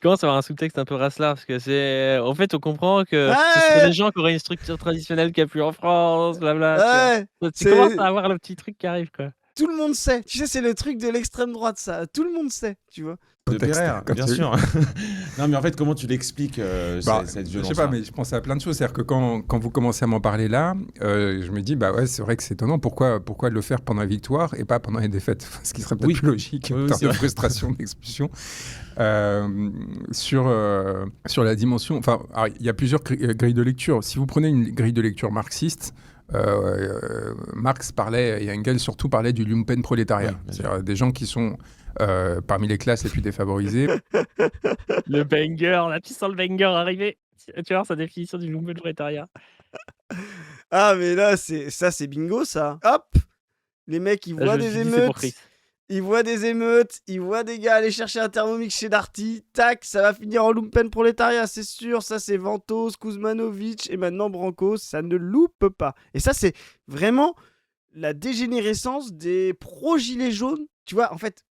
Speaker 1: commences à avoir un sous-texte un peu racelard parce que c'est. En fait, on comprend que
Speaker 2: Ouais.
Speaker 1: ce sont des gens qui auraient une structure traditionnelle qu'il n'y a plus en France, blabla.
Speaker 2: Ouais,
Speaker 1: Tu commences à avoir le petit truc qui arrive, quoi.
Speaker 2: tout le monde sait. Tu sais, c'est le truc de l'extrême droite, ça. Tout le monde sait, tu vois.
Speaker 3: De
Speaker 4: Contexte,
Speaker 3: Pereire,
Speaker 4: comme
Speaker 3: bien
Speaker 4: tu-
Speaker 3: sûr. Non, mais en fait, comment tu l'expliques,
Speaker 4: Bah,
Speaker 3: cette
Speaker 4: je
Speaker 3: violence?
Speaker 4: sais pas, mais je pensais à plein de choses. C'est-à-dire que quand vous commencez à m'en parler là, je me dis, bah ouais, c'est vrai que c'est étonnant. Pourquoi le faire pendant la victoire et pas pendant les défaites? Ce qui serait peut-être
Speaker 3: Oui.
Speaker 4: plus logique
Speaker 3: Oui,
Speaker 4: en
Speaker 3: oui,
Speaker 4: termes
Speaker 3: c'est
Speaker 4: de
Speaker 3: vrai.
Speaker 4: frustration, d'expulsion. Sur la dimension, enfin, alors, il y a plusieurs grilles de lecture. Si vous prenez une grille de lecture marxiste, Marx parlait, et Engels surtout parlait du lumpen prolétariat.
Speaker 3: Oui, bien sûr.
Speaker 4: C'est-à-dire des gens qui sont parmi les classes les plus défavorisées.
Speaker 1: Le banger, là, tu sens le banger arriver. Tu vois sa définition du lumpen prolétariat.
Speaker 2: Ah, mais là, c'est bingo, ça. Hop, les mecs, ils voient
Speaker 1: Je me
Speaker 2: des
Speaker 1: suis dit, c'est pour
Speaker 2: émeutes.
Speaker 1: Chris.
Speaker 2: il voit des émeutes, il voit des gars aller chercher un Thermomix chez Darty, tac, ça va finir en lumpen prolétariat, c'est sûr, ça c'est Ventos, Kuzmanovic et maintenant Branco, ça ne loupe pas. Et ça c'est vraiment la dégénérescence des pro-gilets jaunes, tu vois, en fait,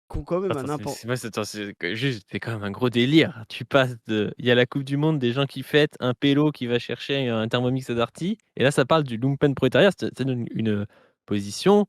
Speaker 2: qu'on quand même un
Speaker 1: Attends, c'est quand même un gros délire. Tu passes il y a la coupe du monde, des gens qui fêtent, un pélo qui va chercher un Thermomix à Darty et là ça parle du lumpen prolétariat, c'est une position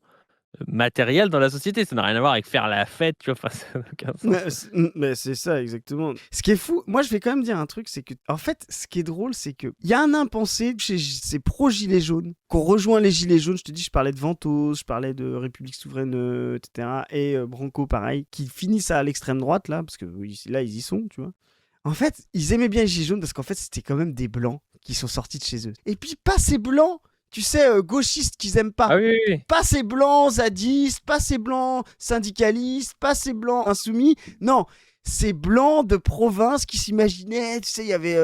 Speaker 1: matérielle dans la société. Ça n'a rien à voir avec faire la fête, tu vois? Enfin, ça n'a aucun sens.
Speaker 2: Mais c'est ça, exactement. Ce qui est fou, moi je vais quand même dire un truc, c'est que, en fait, ce qui est drôle, c'est qu'il y a un impensé chez ces pro-gilets jaunes, qu'on rejoint les gilets jaunes. Je te dis, je parlais de Ventos, je parlais de République Souveraine, etc. Et Branco, pareil, qui finissent à l'extrême droite, là, parce que là, ils y sont, tu vois. En fait, ils aimaient bien les gilets jaunes parce qu'en fait, c'était quand même des blancs qui sont sortis de chez eux. Et puis, pas ces blancs, tu sais, gauchistes qu'ils aiment pas.
Speaker 1: Ah oui, oui, oui.
Speaker 2: Pas ces blancs zadistes, pas ces blancs syndicalistes, pas ces blancs insoumis. Non, ces blancs de province qui s'imaginaient, tu sais, il y avait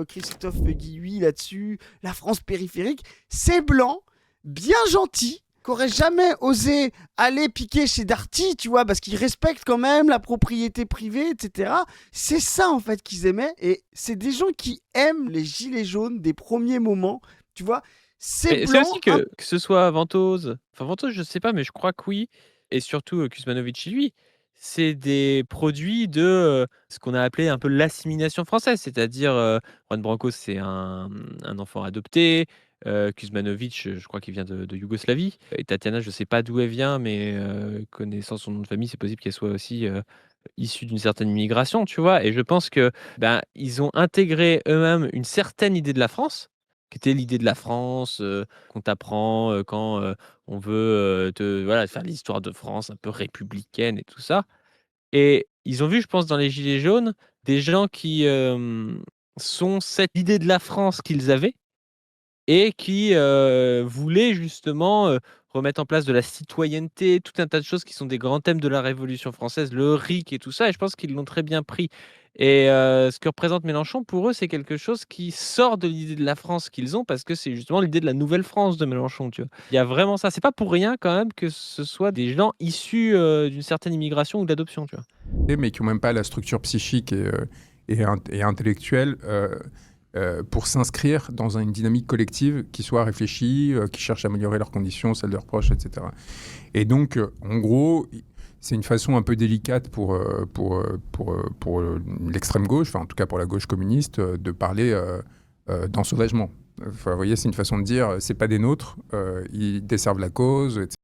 Speaker 2: Christophe Guilluy là-dessus, la France périphérique. Ces blancs, bien gentils, qui n'auraient jamais osé aller piquer chez Darty, tu vois, parce qu'ils respectent quand même la propriété privée, etc. C'est ça, en fait, qu'ils aimaient. Et c'est des gens qui aiment les gilets jaunes des premiers moments, tu vois.
Speaker 1: Mais c'est aussi que ce soit Ventos, enfin Ventos, je sais pas, mais je crois que oui, et surtout Kuzmanovic chez lui, c'est des produits de ce qu'on a appelé un peu l'assimilation française, c'est-à-dire Juan Branco, c'est un enfant adopté, Kuzmanovic, je crois qu'il vient de Yougoslavie, et Tatiana, je sais pas d'où elle vient, mais connaissant son nom de famille, c'est possible qu'elle soit aussi issue d'une certaine immigration, tu vois. Et je pense que ben, ils ont intégré eux-mêmes une certaine idée de la France qui était l'idée de la France, qu'on t'apprend, quand, on veut, voilà, faire l'histoire de France un peu républicaine et tout ça. Et ils ont vu, je pense, dans les gilets jaunes, des gens qui, sont cette idée de la France qu'ils avaient et qui, voulaient justement, remettre en place de la citoyenneté, tout un tas de choses qui sont des grands thèmes de la Révolution française, le RIC et tout ça, et je pense qu'ils l'ont très bien pris. Et ce que représente Mélenchon, pour eux, c'est quelque chose qui sort de l'idée de la France qu'ils ont, parce que c'est justement l'idée de la nouvelle France de Mélenchon, tu vois? Il y a vraiment ça. C'est pas pour rien quand même que ce soit des gens issus, d'une certaine immigration ou d'adoption, tu vois?
Speaker 4: Mais qui n'ont même pas la structure psychique et intellectuelle pour s'inscrire dans une dynamique collective qui soit réfléchie, qui cherche à améliorer leurs conditions, celles de leurs proches, etc. Et donc, en gros, c'est une façon un peu délicate pour l'extrême gauche, enfin en tout cas pour la gauche communiste, de parler d'ensauvagement. Enfin, vous voyez, c'est une façon de dire, c'est pas des nôtres, ils desservent la cause, etc.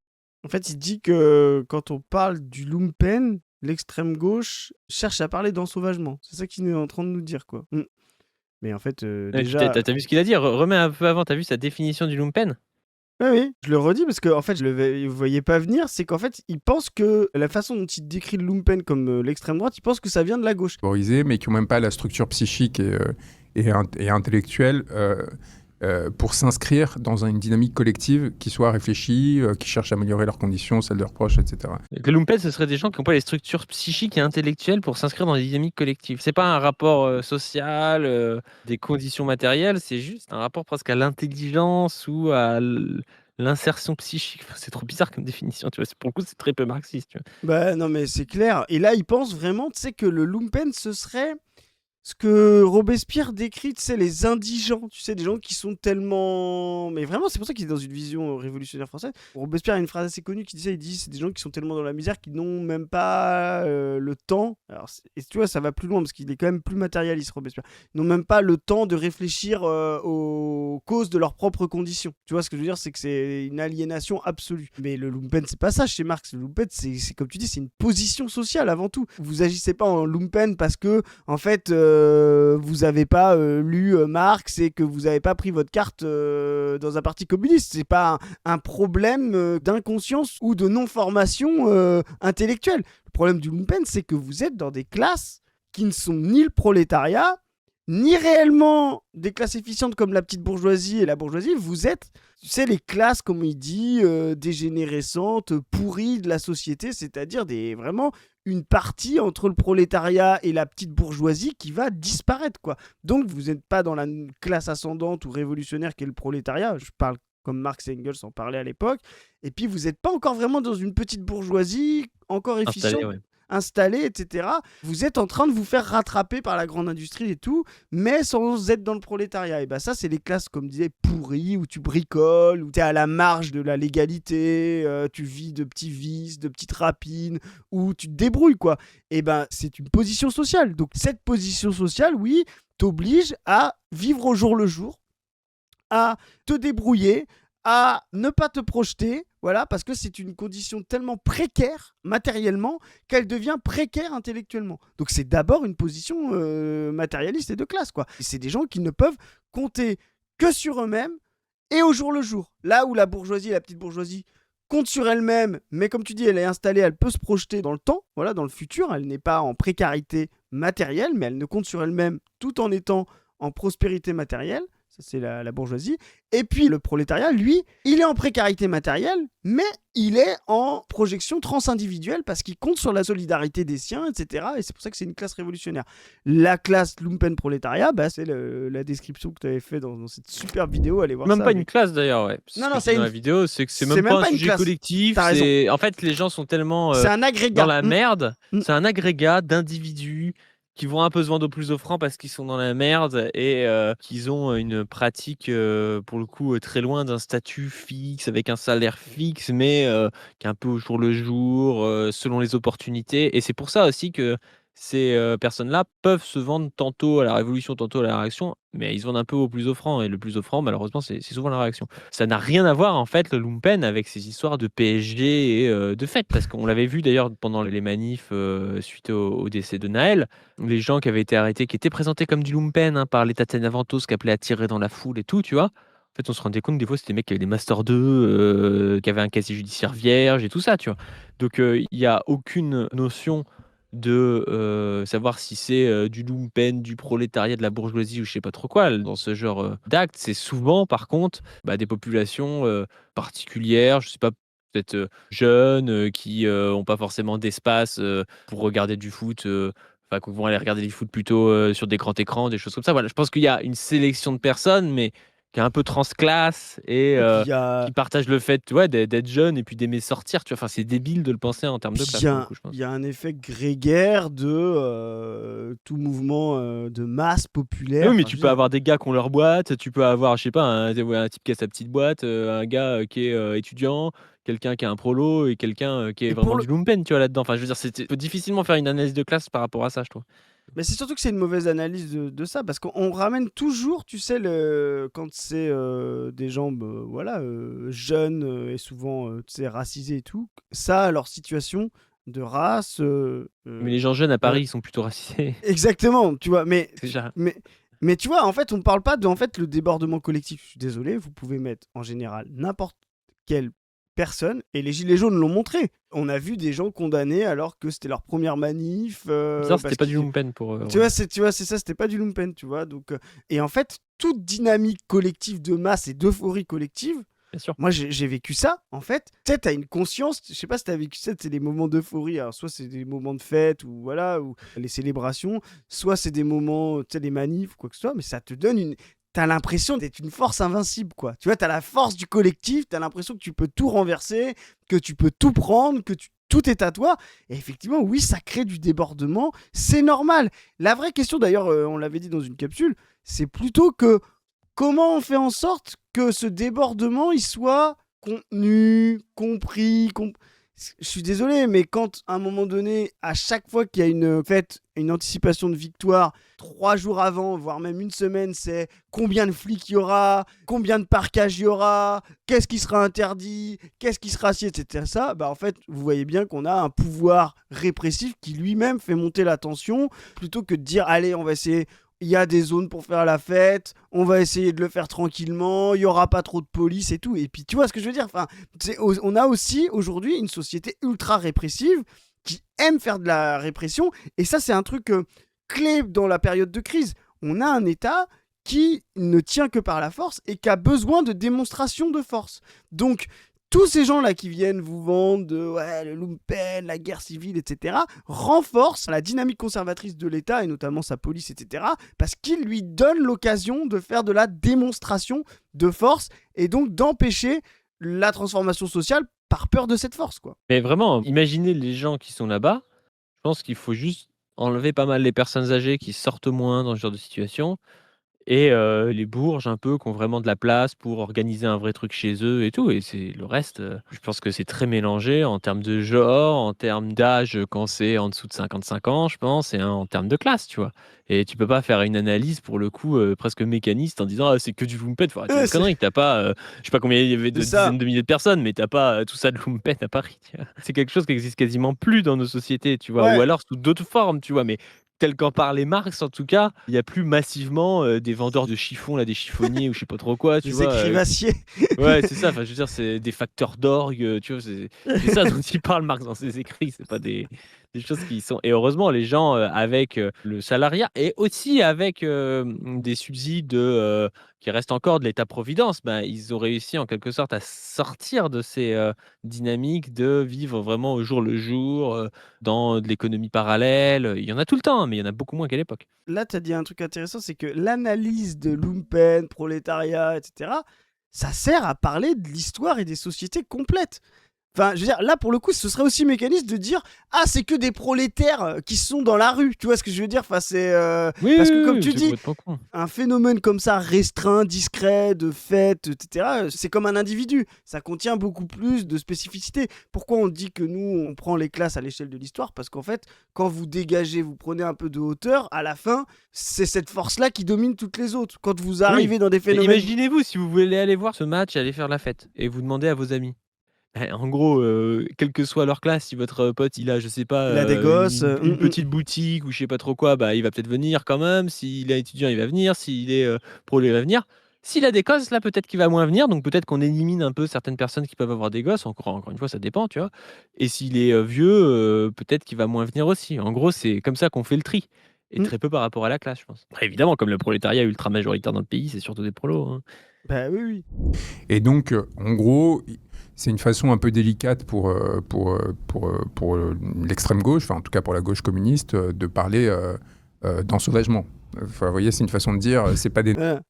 Speaker 2: En fait, il dit que quand on parle du lumpen, l'extrême gauche cherche à parler d'ensauvagement. C'est ça qu'il est en train de nous dire, quoi. Mais en fait,
Speaker 1: Ouais,
Speaker 2: déjà...
Speaker 1: tu as vu ce qu'il a dit? Remets un peu avant, tu as vu sa définition du lumpen?
Speaker 2: Oui, je le redis parce que en fait, je le voyais pas venir. C'est qu'en fait, il pense que la façon dont il décrit le lumpen comme l'extrême droite, il pense que ça vient de la gauche.
Speaker 4: Favorisés, mais qui n'ont même pas la structure psychique et intellectuelle pour s'inscrire dans une dynamique collective qui soit réfléchie, qui cherche à améliorer leurs conditions, celles de leurs proches, etc.
Speaker 1: Le lumpen, ce serait des gens qui n'ont pas les structures psychiques et intellectuelles pour s'inscrire dans des dynamiques collectives. C'est pas un rapport social, des conditions matérielles, c'est juste un rapport presque à l'intelligence ou à l'insertion psychique. Enfin, c'est trop bizarre comme définition, tu vois. Pour le coup, c'est très peu marxiste, tu vois.
Speaker 2: Bah non, mais c'est clair. Et là, il pense vraiment, tu sais, que le lumpen, ce serait ce que Robespierre décrit, tu sais, les indigents, tu sais, des gens qui sont tellement... Mais vraiment, c'est pour ça qu'il est dans une vision révolutionnaire française. Robespierre a une phrase assez connue qui disait, il dit, c'est des gens qui sont tellement dans la misère qu'ils n'ont même pas le temps. Alors, et tu vois, ça va plus loin, parce qu'il est quand même plus matérialiste, Robespierre. Ils n'ont même pas le temps de réfléchir aux causes de leurs propres conditions. Tu vois, ce que je veux dire, c'est que c'est une aliénation absolue. Mais le lumpen, c'est pas ça chez Marx. Le lumpen, c'est comme tu dis, c'est une position sociale avant tout. Vous agissez pas en lumpen parce que, en fait... vous avez pas lu Marx et que vous avez pas pris votre carte dans un parti communiste. C'est pas un problème d'inconscience ou de non-formation intellectuelle. Le problème du lumpen, c'est que vous êtes dans des classes qui ne sont ni le prolétariat, ni réellement des classes efficientes comme la petite bourgeoisie et la bourgeoisie. Vous êtes, tu sais, les classes, comme il dit, dégénérescentes, pourries de la société, c'est-à-dire vraiment une partie entre le prolétariat et la petite bourgeoisie qui va disparaître, quoi. Donc, vous n'êtes pas dans la classe ascendante ou révolutionnaire qu'est le prolétariat. Je parle comme Marx et Engels en parlaient à l'époque. Et puis, vous n'êtes pas encore vraiment dans une petite bourgeoisie encore efficient,
Speaker 1: Installé, ouais.
Speaker 2: installé, etc. Vous êtes en train de vous faire rattraper par la grande industrie et tout, mais sans être dans le prolétariat. Et bah ça, c'est les classes, comme disait, pourries, où tu bricoles, où tu es à la marge de la légalité, tu vis de petits vices, de petites rapines, où tu te débrouilles, quoi. Et ben, c'est une position sociale. Donc cette position sociale, oui, t'oblige à vivre au jour le jour, à te débrouiller, à ne pas te projeter, voilà, parce que c'est une condition tellement précaire matériellement qu'elle devient précaire intellectuellement. Donc c'est d'abord une position matérialiste et de classe, quoi. Et c'est des gens qui ne peuvent compter que sur eux-mêmes et au jour le jour. Là où la bourgeoisie, la petite bourgeoisie, compte sur elle-même, mais comme tu dis, elle est installée, elle peut se projeter dans le temps, voilà, dans le futur, elle n'est pas en précarité matérielle, mais elle ne compte sur elle-même tout en étant en prospérité matérielle. Ça, c'est la bourgeoisie. Et puis le prolétariat, lui, il est en précarité matérielle, mais il est en projection transindividuelle parce qu'il compte sur la solidarité des siens, etc. Et c'est pour ça que c'est une classe révolutionnaire. La classe lumpen prolétariat, bah, c'est la description que tu avais fait dans cette superbe vidéo. Allez voir
Speaker 1: Même
Speaker 2: ça.
Speaker 1: pas une classe d'ailleurs, ouais. Ce
Speaker 2: Non,
Speaker 1: que
Speaker 2: non,
Speaker 1: je
Speaker 2: c'est
Speaker 1: dis dans
Speaker 2: une-
Speaker 1: la vidéo, c'est que c'est
Speaker 2: c'est
Speaker 1: même
Speaker 2: même
Speaker 1: pas
Speaker 2: pas
Speaker 1: un
Speaker 2: une
Speaker 1: sujet
Speaker 2: classe.
Speaker 1: collectif.
Speaker 2: T'as raison.
Speaker 1: En fait, les gens sont tellement
Speaker 2: C'est un agrégat.
Speaker 1: dans la merde.
Speaker 2: Mm.
Speaker 1: C'est un agrégat d'individus qui vont un peu se vendre au plus offrant parce qu'ils sont dans la merde et qu'ils ont une pratique, pour le coup, très loin d'un statut fixe, avec un salaire fixe, mais qui est un peu au jour le jour, selon les opportunités. Et c'est pour ça aussi que ces personnes-là peuvent se vendre tantôt à la révolution, tantôt à la réaction, mais ils se vendent un peu au plus offrant. Et le plus offrant, malheureusement, c'est souvent la réaction. Ça n'a rien à voir, en fait, le lumpen, avec ces histoires de PSG et de fêtes. Parce qu'on l'avait vu d'ailleurs pendant les manifs suite au décès de Naël. Les gens qui avaient été arrêtés, qui étaient présentés comme du lumpen, hein, par l'État Naventos, qui appelait à tirer dans la foule et tout, tu vois. En fait, on se rendait compte que des fois, c'était des mecs qui avaient des Master 2, qui avaient un casier judiciaire vierge et tout ça, tu vois. Donc, il n'y a aucune notion de savoir si c'est du lumpen, du prolétariat, de la bourgeoisie ou je sais pas trop quoi. Dans ce genre d'actes, c'est souvent, par contre, des populations particulières, je sais pas, peut-être jeunes, qui ont pas forcément d'espace pour regarder du foot. Enfin, qui vont aller regarder du foot plutôt sur des grands écrans, des choses comme ça. Voilà, je pense qu'il y a une sélection de personnes, mais qui est un peu transclasse et
Speaker 2: Et puis il y a,
Speaker 1: qui partagent le fait, ouais, d'être jeune et puis d'aimer sortir. Tu vois, enfin, c'est débile de le penser en termes de
Speaker 2: puis
Speaker 1: classe,
Speaker 2: il y
Speaker 1: pour le
Speaker 2: a-
Speaker 1: coup, je pense.
Speaker 2: il y a un effet grégaire de tout mouvement de masse populaire.
Speaker 1: Oui, mais
Speaker 2: Enfin, je
Speaker 1: tu
Speaker 2: veux
Speaker 1: peux
Speaker 2: dire,
Speaker 1: avoir des gars qui ont leur boîte, tu peux avoir, je sais pas, un type qui a sa petite boîte, un gars qui est étudiant, quelqu'un qui a un prolo et quelqu'un qui est
Speaker 2: et pour
Speaker 1: vraiment
Speaker 2: le,
Speaker 1: du lumpen, tu vois, là-dedans. Enfin, je veux dire, tu peux difficilement faire une analyse de classe par rapport à ça, je trouve.
Speaker 2: Mais c'est surtout que c'est une mauvaise analyse de ça, parce qu'on ramène toujours, tu sais, quand c'est des gens voilà, jeunes et souvent tu sais, racisés et tout, ça à leur situation de race.
Speaker 1: Mais les gens jeunes à Paris, ils sont plutôt racisés.
Speaker 2: Exactement, tu vois,
Speaker 1: Déjà.
Speaker 2: mais tu vois, en fait, on parle pas de le débordement collectif. Je suis désolé, vous pouvez mettre en général n'importe quelle personne, et les Gilets jaunes l'ont montré. On a vu des gens condamnés alors que c'était leur première manif.
Speaker 1: Bizarre, c'était
Speaker 2: parce
Speaker 1: pas du
Speaker 2: qu'ils-
Speaker 1: lumpen pour eux.
Speaker 2: Tu vois, c'est ça, c'était pas du lumpen, tu vois. Donc, et en fait, toute dynamique collective de masse et d'euphorie collective,
Speaker 1: Bien sûr.
Speaker 2: moi j'ai vécu ça, en fait. Tu sais, t'as une conscience, je sais pas si t'as vécu ça, c'est des moments d'euphorie. Alors, soit c'est des moments de fête, ou voilà, ou les célébrations, soit c'est des moments, tu sais, des manifs, quoi que ce soit, mais ça te donne une. T'as l'impression d'être une force invincible, quoi. Tu vois, t'as la force du collectif, t'as l'impression que tu peux tout renverser, que tu peux tout prendre, tout est à toi. Et effectivement, oui, ça crée du débordement, c'est normal. La vraie question, d'ailleurs, on l'avait dit dans une capsule, c'est plutôt que comment on fait en sorte que ce débordement, il soit contenu, compris. Je suis désolé, mais quand à un moment donné, à chaque fois qu'il y a une fête, une anticipation de victoire, 3 jours avant, voire même une semaine, c'est combien de flics il y aura, combien de parquages il y aura, qu'est-ce qui sera interdit, qu'est-ce qui sera assis, etc. Ça, en fait, vous voyez bien qu'on a un pouvoir répressif qui lui-même fait monter la tension, plutôt que de dire, allez, on va essayer. Il y a des zones pour faire la fête, on va essayer de le faire tranquillement, il n'y aura pas trop de police et tout. Et puis tu vois ce que je veux dire, enfin, on a aussi aujourd'hui une société ultra répressive qui aime faire de la répression. Et ça, c'est un truc clé dans la période de crise. On a un État qui ne tient que par la force et qui a besoin de démonstrations de force. Donc, tous ces gens-là qui viennent vous vendre ouais, le lumpen, la guerre civile, etc., renforcent la dynamique conservatrice de l'État, et notamment sa police, etc., parce qu'ils lui donnent l'occasion de faire de la démonstration de force, et donc d'empêcher la transformation sociale par peur de cette force, quoi.
Speaker 1: Mais vraiment, imaginez les gens qui sont là-bas. Je pense qu'il faut juste enlever pas mal les personnes âgées qui sortent moins dans ce genre de situation et les bourges un peu qui ont vraiment de la place pour organiser un vrai truc chez eux et tout et c'est le reste, je pense que c'est très mélangé en termes de genre, en termes d'âge, quand c'est en dessous de 55 ans, je pense et en termes de classe, tu vois? Et tu peux pas faire une analyse pour le coup, presque mécaniste en disant: «Ah c'est que du Loomped». Faut arrêter
Speaker 2: Ouais,
Speaker 1: les
Speaker 2: c'est
Speaker 1: conneries. Tu pas, je sais pas combien il y avait
Speaker 2: c'est
Speaker 1: de
Speaker 2: ça.
Speaker 1: dizaines de milliers de personnes, mais tu pas, tout ça de Loomped à Paris, tu vois? C'est quelque chose qui existe quasiment plus dans nos sociétés, tu vois? Ou
Speaker 2: Ouais,
Speaker 1: alors sous d'autres formes, tu vois? Mais tel qu'en parlait Marx, en tout cas, il y a plus massivement, des vendeurs de chiffons, là, des chiffonniers ou je sais pas trop quoi, tu
Speaker 2: des
Speaker 1: vois?
Speaker 2: écrivassiers.
Speaker 1: Ouais, c'est ça, enfin, je veux dire, c'est des facteurs d'orgue, tu vois? C'est ça dont il parle Marx dans ses écrits, c'est pas des choses qui sont et heureusement les gens, avec, le salariat et aussi avec, des subsides qui restent encore de l'État-providence, ben, ils ont réussi en quelque sorte à sortir de ces, dynamiques de vivre vraiment au jour le jour, dans de l'économie parallèle, il y en a tout le temps, hein, mais il y en a beaucoup moins qu'à l'époque.
Speaker 2: Là, tu as dit un truc intéressant, c'est que l'analyse de lumpen, prolétariat, etc., ça sert à parler de l'histoire et des sociétés complètes. Enfin, je veux dire, là, pour le coup, ce serait aussi mécaniste de dire ah, c'est que des prolétaires qui sont dans la rue. Tu vois ce que je veux dire? Enfin, c'est
Speaker 1: Oui,
Speaker 2: parce
Speaker 1: oui,
Speaker 2: que, comme
Speaker 1: oui,
Speaker 2: tu
Speaker 1: c'est
Speaker 2: dis,
Speaker 1: complètement con.
Speaker 2: un phénomène comme ça, restreint, discret, de fête, etc., c'est comme un individu. Ça contient beaucoup plus de spécificité. Pourquoi on dit que nous, on prend les classes à l'échelle de l'histoire? Parce qu'en fait, quand vous dégagez, vous prenez un peu de hauteur, à la fin, c'est cette force-là qui domine toutes les autres. Quand vous
Speaker 1: Oui,
Speaker 2: arrivez dans des
Speaker 1: mais
Speaker 2: phénomènes...
Speaker 1: imaginez-vous si vous voulez aller voir ce match et aller faire la fête et vous demandez à vos amis. En gros, quelle que soit leur classe, si votre pote il a, je sais pas,
Speaker 2: Il a des gosses...
Speaker 1: une petite boutique ou je sais pas trop quoi, bah, il va peut-être venir quand même. S'il est étudiant, il va venir. S'il est, pro, il va venir. S'il a des gosses, là, peut-être qu'il va moins venir, donc peut-être qu'on élimine un peu certaines personnes qui peuvent avoir des gosses. Encore une fois, ça dépend, tu vois? Et s'il est, vieux, peut-être qu'il va moins venir aussi. En gros, c'est comme ça qu'on fait le tri et
Speaker 2: Mm.
Speaker 1: très peu par rapport à la classe, je pense. Après évidemment, comme le prolétariat est ultra majoritaire dans le pays, c'est surtout des prolos, hein.
Speaker 2: Bah oui, oui.
Speaker 4: Et donc, en gros, c'est une façon un peu délicate pour l'extrême gauche, enfin en tout cas pour la gauche communiste, de parler d'ensauvagement. Enfin, vous voyez, c'est une façon de dire, c'est pas des...
Speaker 2: Voilà.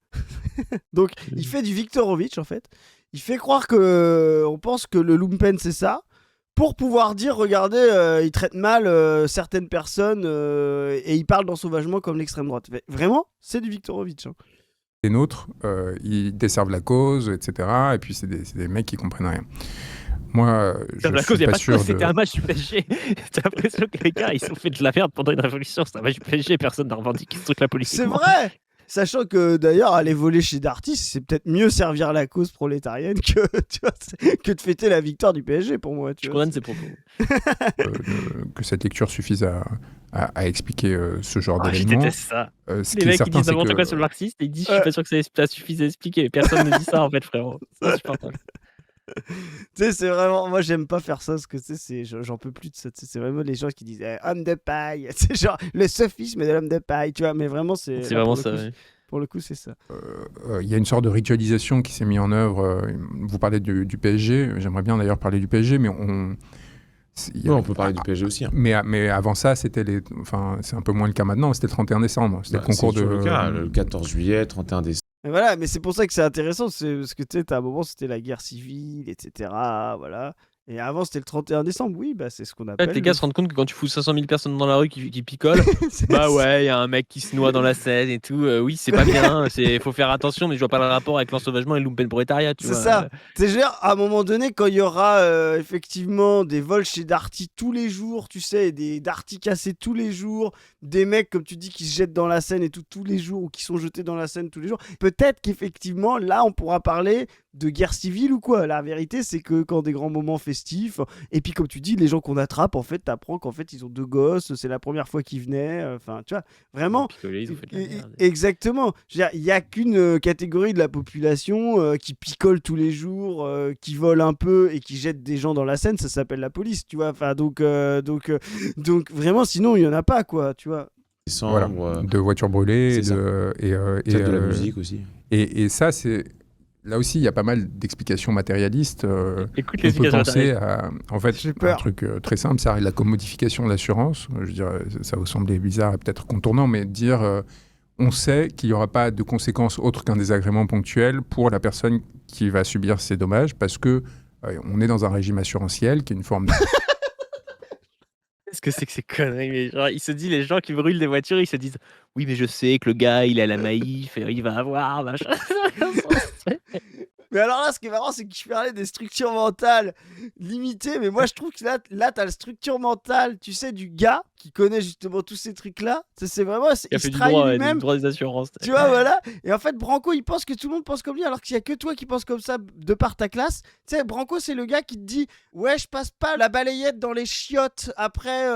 Speaker 2: Donc, il fait du Viktorovitch, en fait. Il fait croire que on pense que le lumpen, c'est ça, pour pouvoir dire, regardez, il traite mal certaines personnes et il parle d'ensauvagement comme l'extrême droite. Mais vraiment, c'est du Viktorovitch, hein.
Speaker 4: des nôtres, ils desservent la cause, etc. Et puis c'est des mecs qui comprennent rien. Moi, je
Speaker 1: La cause,
Speaker 4: suis
Speaker 1: il y a
Speaker 4: pas
Speaker 1: pas de
Speaker 4: sûr
Speaker 1: cause, c'était
Speaker 4: de...
Speaker 1: un match du PSG. T'as l'impression que les gars, ils ont fait de la merde pendant une révolution. C'est un match du PSG, personne n'a revendiqué ce truc-là
Speaker 2: C'est
Speaker 1: politiquement.
Speaker 2: vrai! Sachant que d'ailleurs, aller voler chez Darty, c'est peut-être mieux servir la cause prolétarienne que, tu vois, que de fêter la victoire du PSG pour moi. Tu
Speaker 1: Je
Speaker 2: vois,
Speaker 1: condamne ces propos.
Speaker 4: que cette lecture suffise à expliquer ce genre
Speaker 1: Ah, je
Speaker 4: d'événements.
Speaker 1: déteste ça.
Speaker 4: Ce
Speaker 1: Les
Speaker 4: qui est
Speaker 1: mecs, ils
Speaker 4: certain,
Speaker 1: disent
Speaker 4: c'est
Speaker 1: n'importe
Speaker 4: que...
Speaker 1: quoi sur le marxiste et ils disent je suis pas sûr que ça suffise à expliquer. Personne ne dit ça en fait, frérot. C'est insupportable.
Speaker 2: tu sais, c'est vraiment. Moi, j'aime pas faire ça parce que tu sais, j'en peux plus de ça. Tu sais, c'est vraiment les gens qui disent homme de paille. C'est genre le sophisme de l'homme de paille, tu vois. Mais vraiment, c'est.
Speaker 1: C'est
Speaker 2: là,
Speaker 1: vraiment
Speaker 2: pour le
Speaker 1: ça.
Speaker 2: coup,
Speaker 1: Ouais.
Speaker 2: Pour le coup, c'est ça.
Speaker 4: Il y a une sorte de ritualisation qui s'est mise en œuvre. Vous parlez du PSG, j'aimerais bien d'ailleurs parler du PSG, mais
Speaker 3: On peut parler du PSG aussi, hein.
Speaker 4: Mais avant ça, c'était enfin, c'est un peu moins le cas maintenant, c'était le 31 décembre. C'était le concours
Speaker 3: c'est toujours
Speaker 4: de...
Speaker 3: le cas, le 14 juillet, 31 décembre.
Speaker 2: Mais voilà, mais c'est pour ça que c'est intéressant. C'est parce que tu sais, à un moment, c'était la guerre civile, etc. Voilà. Et avant, c'était le 31 décembre. Oui, bah, c'est ce qu'on
Speaker 1: En
Speaker 2: appelle.
Speaker 1: fait, les gars se rendent compte que quand tu fous 500 000 personnes dans la rue qui picolent, bah ouais, il y a un mec qui se noie dans la Seine et tout. Oui, c'est pas bien. Faut faire attention, mais je vois pas le rapport avec l'ensauvagement et le lumpen prolétariat, tu
Speaker 2: C'est
Speaker 1: vois.
Speaker 2: ça. C'est genre, à un moment donné, quand il y aura effectivement des vols chez Darty tous les jours, tu sais, des Darty cassés tous les jours, des mecs, comme tu dis, qui se jettent dans la Seine et tout tous les jours, ou qui sont jetés dans la Seine tous les jours, peut-être qu'effectivement, là, on pourra parler de guerre civile ou quoi. La vérité, c'est que quand des grands moments festifs, et puis comme tu dis, les gens qu'on attrape, en fait, t'apprends qu'en fait, ils ont 2 gosses, c'est la première fois qu'ils venaient, enfin, tu vois, vraiment...
Speaker 1: Picolé, ils ont fait de la merde.
Speaker 2: Exactement. Il n'y a qu'une catégorie de la population qui picole tous les jours, qui vole un peu et qui jette des gens dans la Seine, ça s'appelle la police, tu vois. Enfin, donc vraiment, sinon, il n'y en a pas, quoi, tu vois.
Speaker 4: Voilà, de voitures brûlées,
Speaker 3: c'est
Speaker 4: et
Speaker 3: de la musique aussi.
Speaker 4: Et ça, c'est... Là aussi, il y a pas mal d'explications matérialistes.
Speaker 1: Écoute
Speaker 4: On
Speaker 1: les
Speaker 4: peut
Speaker 1: explications
Speaker 4: penser à, en fait,
Speaker 2: J'ai
Speaker 4: un
Speaker 2: peur.
Speaker 4: truc très simple, c'est la commodification de l'assurance. Je veux dire, ça vous semblait bizarre et peut-être contournant, mais dire, on sait qu'il n'y aura pas de conséquences autres qu'un désagrément ponctuel pour la personne qui va subir ces dommages, parce que On est dans un régime assurantiel qui est une forme de...
Speaker 1: Qu'est-ce que c'est que ces conneries? Mais genre, les gens qui brûlent des voitures, ils se disent: «Oui, mais je sais que le gars, il a la Maïf et il va avoir machin».
Speaker 2: Mais alors là, ce qui est marrant, c'est que je parlais des structures mentales limitées, mais moi je trouve que là t'as la structure mentale, tu sais, du gars qui connaît justement tous ces trucs-là. C'est vraiment,
Speaker 1: Il a
Speaker 2: il se
Speaker 1: fait du
Speaker 2: trahit
Speaker 1: droit,
Speaker 2: lui-même.
Speaker 1: du droit des assurances.
Speaker 2: Tu vois, voilà. Et en fait, Branco, il pense que tout le monde pense comme lui, alors qu'il y a que toi qui penses comme ça de par ta classe. Tu sais, Branco, c'est le gars qui te dit: ouais, je passe pas la balayette dans les chiottes après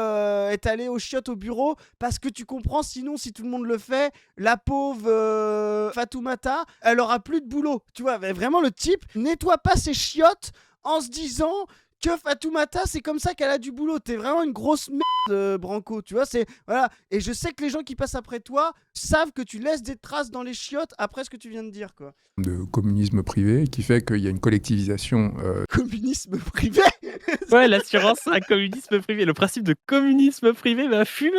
Speaker 2: être allé aux chiottes au bureau, parce que tu comprends, sinon, si tout le monde le fait, la pauvre Fatoumata, elle aura plus de boulot. Tu vois, mais vraiment, le type nettoie pas ses chiottes en se disant que Fatoumata, c'est comme ça qu'elle a du boulot. T'es vraiment une grosse merde, Branco, tu vois, c'est... Voilà. Et je sais que les gens qui passent après toi savent que tu laisses des traces dans les chiottes après ce que tu viens de dire, quoi.
Speaker 4: de communisme privé qui fait qu'il y a une collectivisation.
Speaker 2: Communisme privé.
Speaker 1: Ouais, l'assurance, c'est un communisme privé. Le principe de communisme privé va fumer.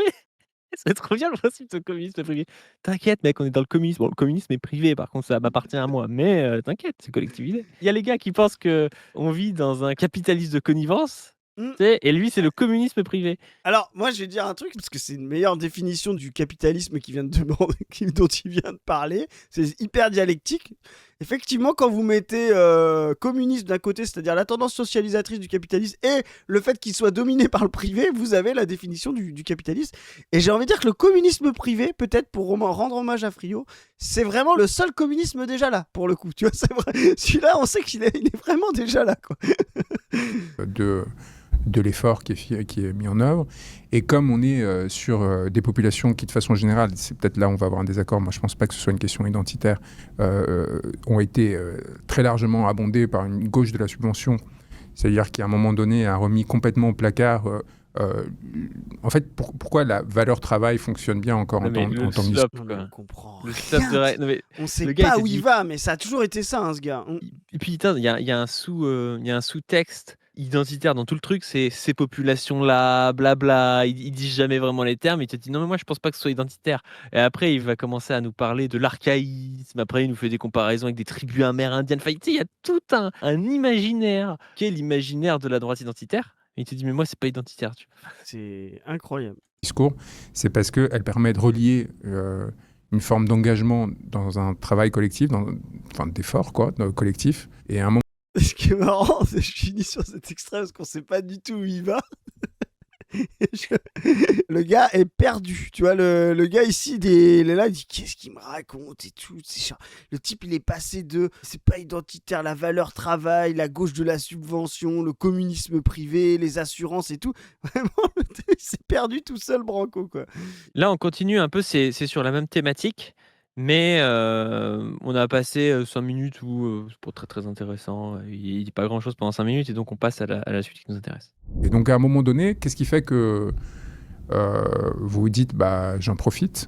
Speaker 1: C'est trop bien le principe de communisme privé. T'inquiète, mec, on est dans le communisme. Bon, le communisme est privé, par contre, ça m'appartient à moi. Mais t'inquiète, c'est collectivisé. Il y a les gars qui pensent qu'on vit dans un capitalisme de connivence. Tu sais, et lui, c'est le communisme privé.
Speaker 2: Alors, moi, je vais dire un truc, parce que c'est une meilleure définition du capitalisme qui vient de dont il vient de parler. C'est hyper dialectique. Effectivement, quand vous mettez communisme d'un côté, c'est-à-dire la tendance socialisatrice du capitalisme, et le fait qu'il soit dominé par le privé, vous avez la définition du capitalisme. Et j'ai envie de dire que le communisme privé, peut-être pour rendre hommage à Friot, c'est vraiment le seul communisme déjà là, pour le coup. Tu vois, c'est vrai. Celui-là, on sait qu'il est vraiment déjà là, quoi.
Speaker 4: De l'effort qui est mis en œuvre. Et comme on est sur des populations qui, de façon générale, c'est peut-être là où on va avoir un désaccord, moi je ne pense pas que ce soit une question identitaire, ont été très largement abondées par une gauche de la subvention, c'est-à-dire qui à un moment donné a remis complètement au placard... en fait, pourquoi la valeur travail fonctionne bien encore en tant que
Speaker 1: slop,
Speaker 2: Non, mais on comprend
Speaker 1: le
Speaker 2: rien.
Speaker 1: slop de... non, mais
Speaker 2: On sait
Speaker 1: le gars,
Speaker 2: pas
Speaker 1: il
Speaker 2: où
Speaker 1: te
Speaker 2: il
Speaker 1: dit-
Speaker 2: va, mais ça a toujours été ça, hein, ce gars.
Speaker 1: Et puis, putain, il y a un sous-texte identitaire dans tout le truc, c'est ces populations-là, blabla. Il dit jamais vraiment les termes. Il te dit non, mais moi, je pense pas que ce soit identitaire. Et après, il va commencer à nous parler de l'archaïsme. Après, il nous fait des comparaisons avec des tribus amérindiennes. Enfin, tu sais, il y a tout un imaginaire qui est l'imaginaire de la droite identitaire. Et il te dit, mais moi, c'est pas identitaire. Tu vois.
Speaker 2: C'est incroyable.
Speaker 4: discours, c'est parce qu'elle permet de relier une forme d'engagement dans un travail collectif, enfin d'effort collectif. Et à un moment,
Speaker 2: Ce qui est marrant, c'est que je finis sur cet extrait parce qu'on sait pas du tout où il va. Le gars est perdu, tu vois, le gars ici, il est là, il dit qu'est-ce qu'il me raconte et tout. Le type, il est passé de c'est pas identitaire, la valeur travail, la gauche de la subvention, le communisme privé, les assurances et tout. Vraiment, il s'est perdu tout seul, Branco, quoi.
Speaker 1: Là, on continue un peu, c'est sur la même thématique, mais on a passé 5 minutes où c'est pas très très intéressant. Il dit pas grand chose pendant 5 minutes et donc on passe à la suite qui nous intéresse.
Speaker 4: et donc à un moment donné, qu'est-ce qui fait que vous vous dites bah j'en profite?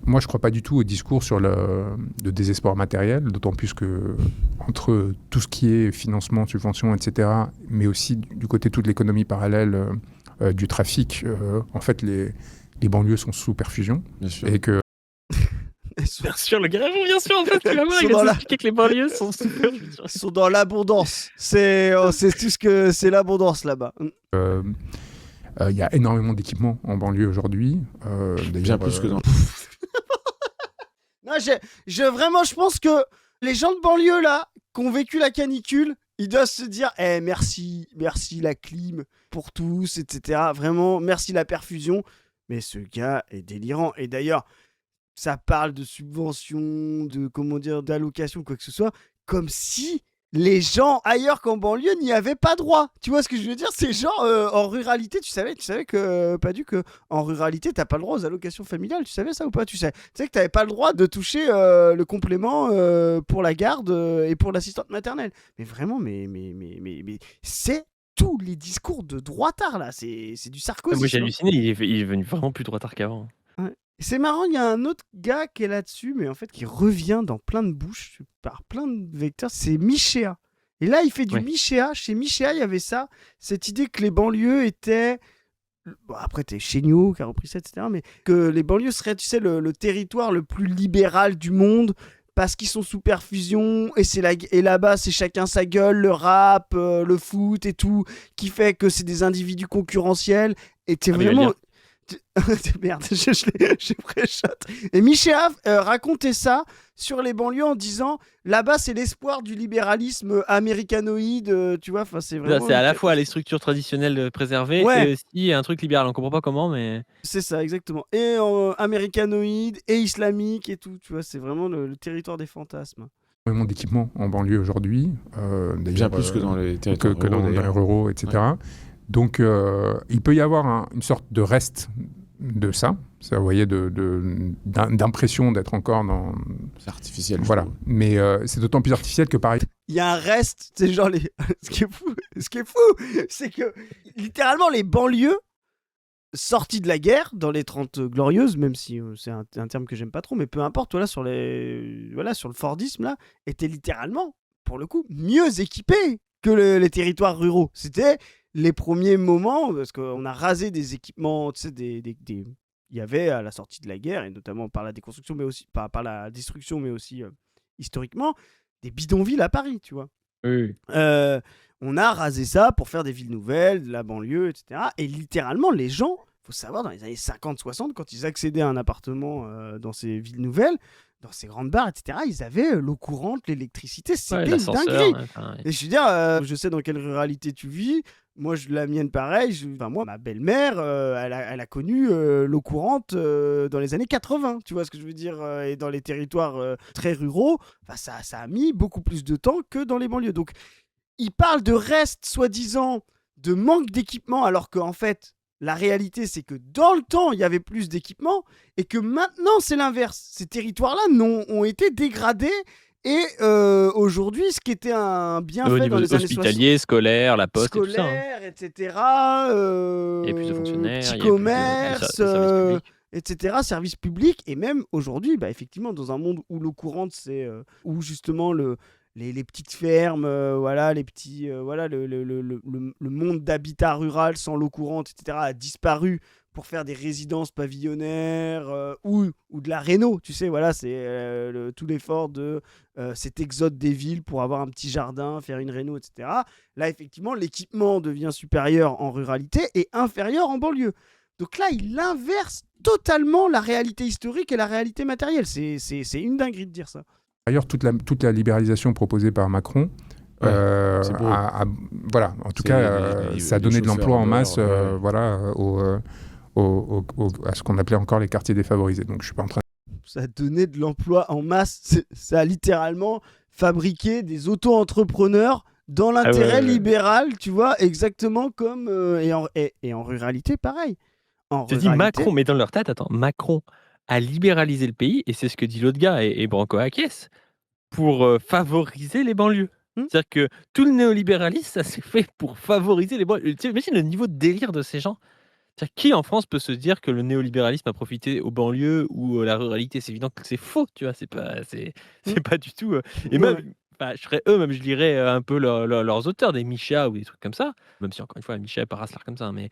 Speaker 4: Moi, je crois pas du tout au discours sur le désespoir matériel, d'autant plus que entre tout ce qui est financement, subvention, etc., mais aussi du côté toute l'économie parallèle du trafic, en fait, les banlieues sont sous perfusion.
Speaker 3: Bien sûr.
Speaker 4: Et que
Speaker 1: Bien sûr, le gars, bien sûr, en fait, tu vas voir,
Speaker 2: Ils
Speaker 1: il
Speaker 2: sont
Speaker 1: va
Speaker 2: dans la-
Speaker 1: t'expliquer que les banlieues sont super.
Speaker 2: Ils sont dans l'abondance. C'est tout ce que c'est l'abondance là-bas.
Speaker 4: il y a énormément d'équipements en banlieue aujourd'hui.
Speaker 3: Bien plus que dans...
Speaker 2: Non, vraiment, je pense que les gens de banlieue là, qui ont vécu la canicule, ils doivent se dire merci la clim pour tous, etc. Vraiment, merci la perfusion. Mais ce gars est délirant. Et d'ailleurs, ça parle de subventions, d'allocations, quoi que ce soit, comme si les gens ailleurs qu'en banlieue n'y avaient pas droit. Tu vois ce que je veux dire? C'est genre en ruralité, tu savais que pas du que en ruralité t'as pas le droit aux allocations familiales. Tu savais ça ou pas? Tu sais que t'avais pas le droit de toucher le complément pour la garde et pour l'assistante maternelle. Mais vraiment, mais c'est tous les discours de droitard là. C'est du Sarkozy.
Speaker 1: Moi, j'ai
Speaker 2: tu vois.
Speaker 1: halluciné, il est venu vraiment plus droitard qu'avant.
Speaker 2: C'est marrant, il y a un autre gars qui est là-dessus, mais en fait qui revient dans plein de bouches, par plein de vecteurs, c'est Michéa. Et là, il fait du
Speaker 1: Ouais.
Speaker 2: Michéa. Chez Michéa, il y avait ça, cette idée que les banlieues étaient... Bon, après, t'es Chéniaud qui a repris ça, etc. Mais que les banlieues seraient, tu sais, le territoire le plus libéral du monde, parce qu'ils sont sous perfusion et là-bas c'est chacun sa gueule, le rap, le foot et tout, qui fait que c'est des individus concurrentiels et t'es vraiment... Merde, j'ai pré-shot. Et Michéa racontait ça sur les banlieues en disant là-bas c'est l'espoir du libéralisme américanoïde, tu vois, enfin c'est vraiment...
Speaker 1: C'est à la fois les structures traditionnelles préservées et aussi un truc libéral, on comprend pas comment, mais...
Speaker 2: C'est ça, exactement. Et américanoïde et islamique et tout, tu vois, c'est vraiment le territoire des fantasmes.
Speaker 4: Énormément d'équipements en banlieue aujourd'hui,
Speaker 3: bien plus que dans les territoires
Speaker 4: que dans les ruraux, etc. Ouais. Donc, il peut y avoir une sorte de reste de ça. Vous voyez, d'impression d'être encore dans...
Speaker 3: C'est artificiel.
Speaker 4: Voilà. Mais c'est d'autant plus artificiel que pareil.
Speaker 2: Il y a un reste, c'est genre les... ce qui est fou, c'est que littéralement les banlieues sorties de la guerre, dans les 30 glorieuses, même si c'est un terme que j'aime pas trop, mais peu importe, voilà, sur le Fordisme, là, étaient littéralement, pour le coup, mieux équipés que les territoires ruraux. C'était les premiers moments, parce qu'on a rasé des équipements, tu sais, il y avait à la sortie de la guerre, et notamment par la déconstruction, mais aussi par la destruction, mais aussi historiquement, des bidonvilles à Paris, tu vois.
Speaker 1: Oui.
Speaker 2: On a rasé ça pour faire des villes nouvelles, de la banlieue, etc. Et littéralement, les gens, il faut savoir, dans les années 50-60, quand ils accédaient à un appartement dans ces villes nouvelles, dans ces grandes bars, etc., ils avaient l'eau courante, l'électricité, c'était une dinguerie. Et je veux dire, je sais dans quelle ruralité tu vis. Moi, la mienne, pareil. Moi, ma belle-mère, elle a connu l'eau courante dans les années 80. Tu vois ce que je veux dire? Et dans les territoires très ruraux, ça a mis beaucoup plus de temps que dans les banlieues. Donc, il parle de reste, soi-disant, de manque d'équipement, alors qu'en fait, la réalité, c'est que dans le temps, il y avait plus d'équipement et que maintenant, c'est l'inverse. Ces territoires-là ont été dégradés. Et aujourd'hui, ce qui était un bienfait dans les années 60...
Speaker 1: hospitalier, scolaire, la poste et tout ça.
Speaker 2: Scolaire, etc.
Speaker 1: Il y a plus de fonctionnaires,
Speaker 2: petit commerce, etc. Services publics. Et même aujourd'hui, effectivement, dans un monde où l'eau courante, c'est... où justement les petites fermes, les petits, le monde d'habitat rural sans l'eau courante, etc. a disparu pour faire des résidences pavillonnaires ou de la réno, tu sais, voilà, c'est tout l'effort de cet exode des villes pour avoir un petit jardin, faire une réno, etc. Là, effectivement, l'équipement devient supérieur en ruralité et inférieur en banlieue. Donc là, il inverse totalement la réalité historique et la réalité matérielle. C'est une dinguerie de dire ça.
Speaker 4: D'ailleurs, toute la libéralisation proposée par Macron, voilà, en tout cas, ça a donné de l'emploi en masse, voilà, à ce qu'on appelait encore les quartiers défavorisés. Donc, je suis pas en train.
Speaker 2: Ça a donné de l'emploi en masse. Ça a littéralement fabriqué des auto-entrepreneurs dans l'intérêt libéral, tu vois, exactement comme et en ruralité, pareil.
Speaker 1: Je dis Macron, mais dans leur tête, attends, Macron a libéralisé le pays, et c'est ce que dit l'autre gars, et Branco acquiesce, pour favoriser les banlieues. C'est-à-dire que tout le néolibéralisme, ça s'est fait pour favoriser les banlieues. Tu imagines le niveau de délire de ces gens? C'est-à-dire, qui en France peut se dire que le néolibéralisme a profité aux banlieues ou à la ruralité? C'est évident que c'est faux, tu vois, c'est pas du tout... Et même... je serais même je lirais un peu leurs auteurs, des Michéa ou des trucs comme ça, même si encore une fois Michéa est pas racelard comme ça, mais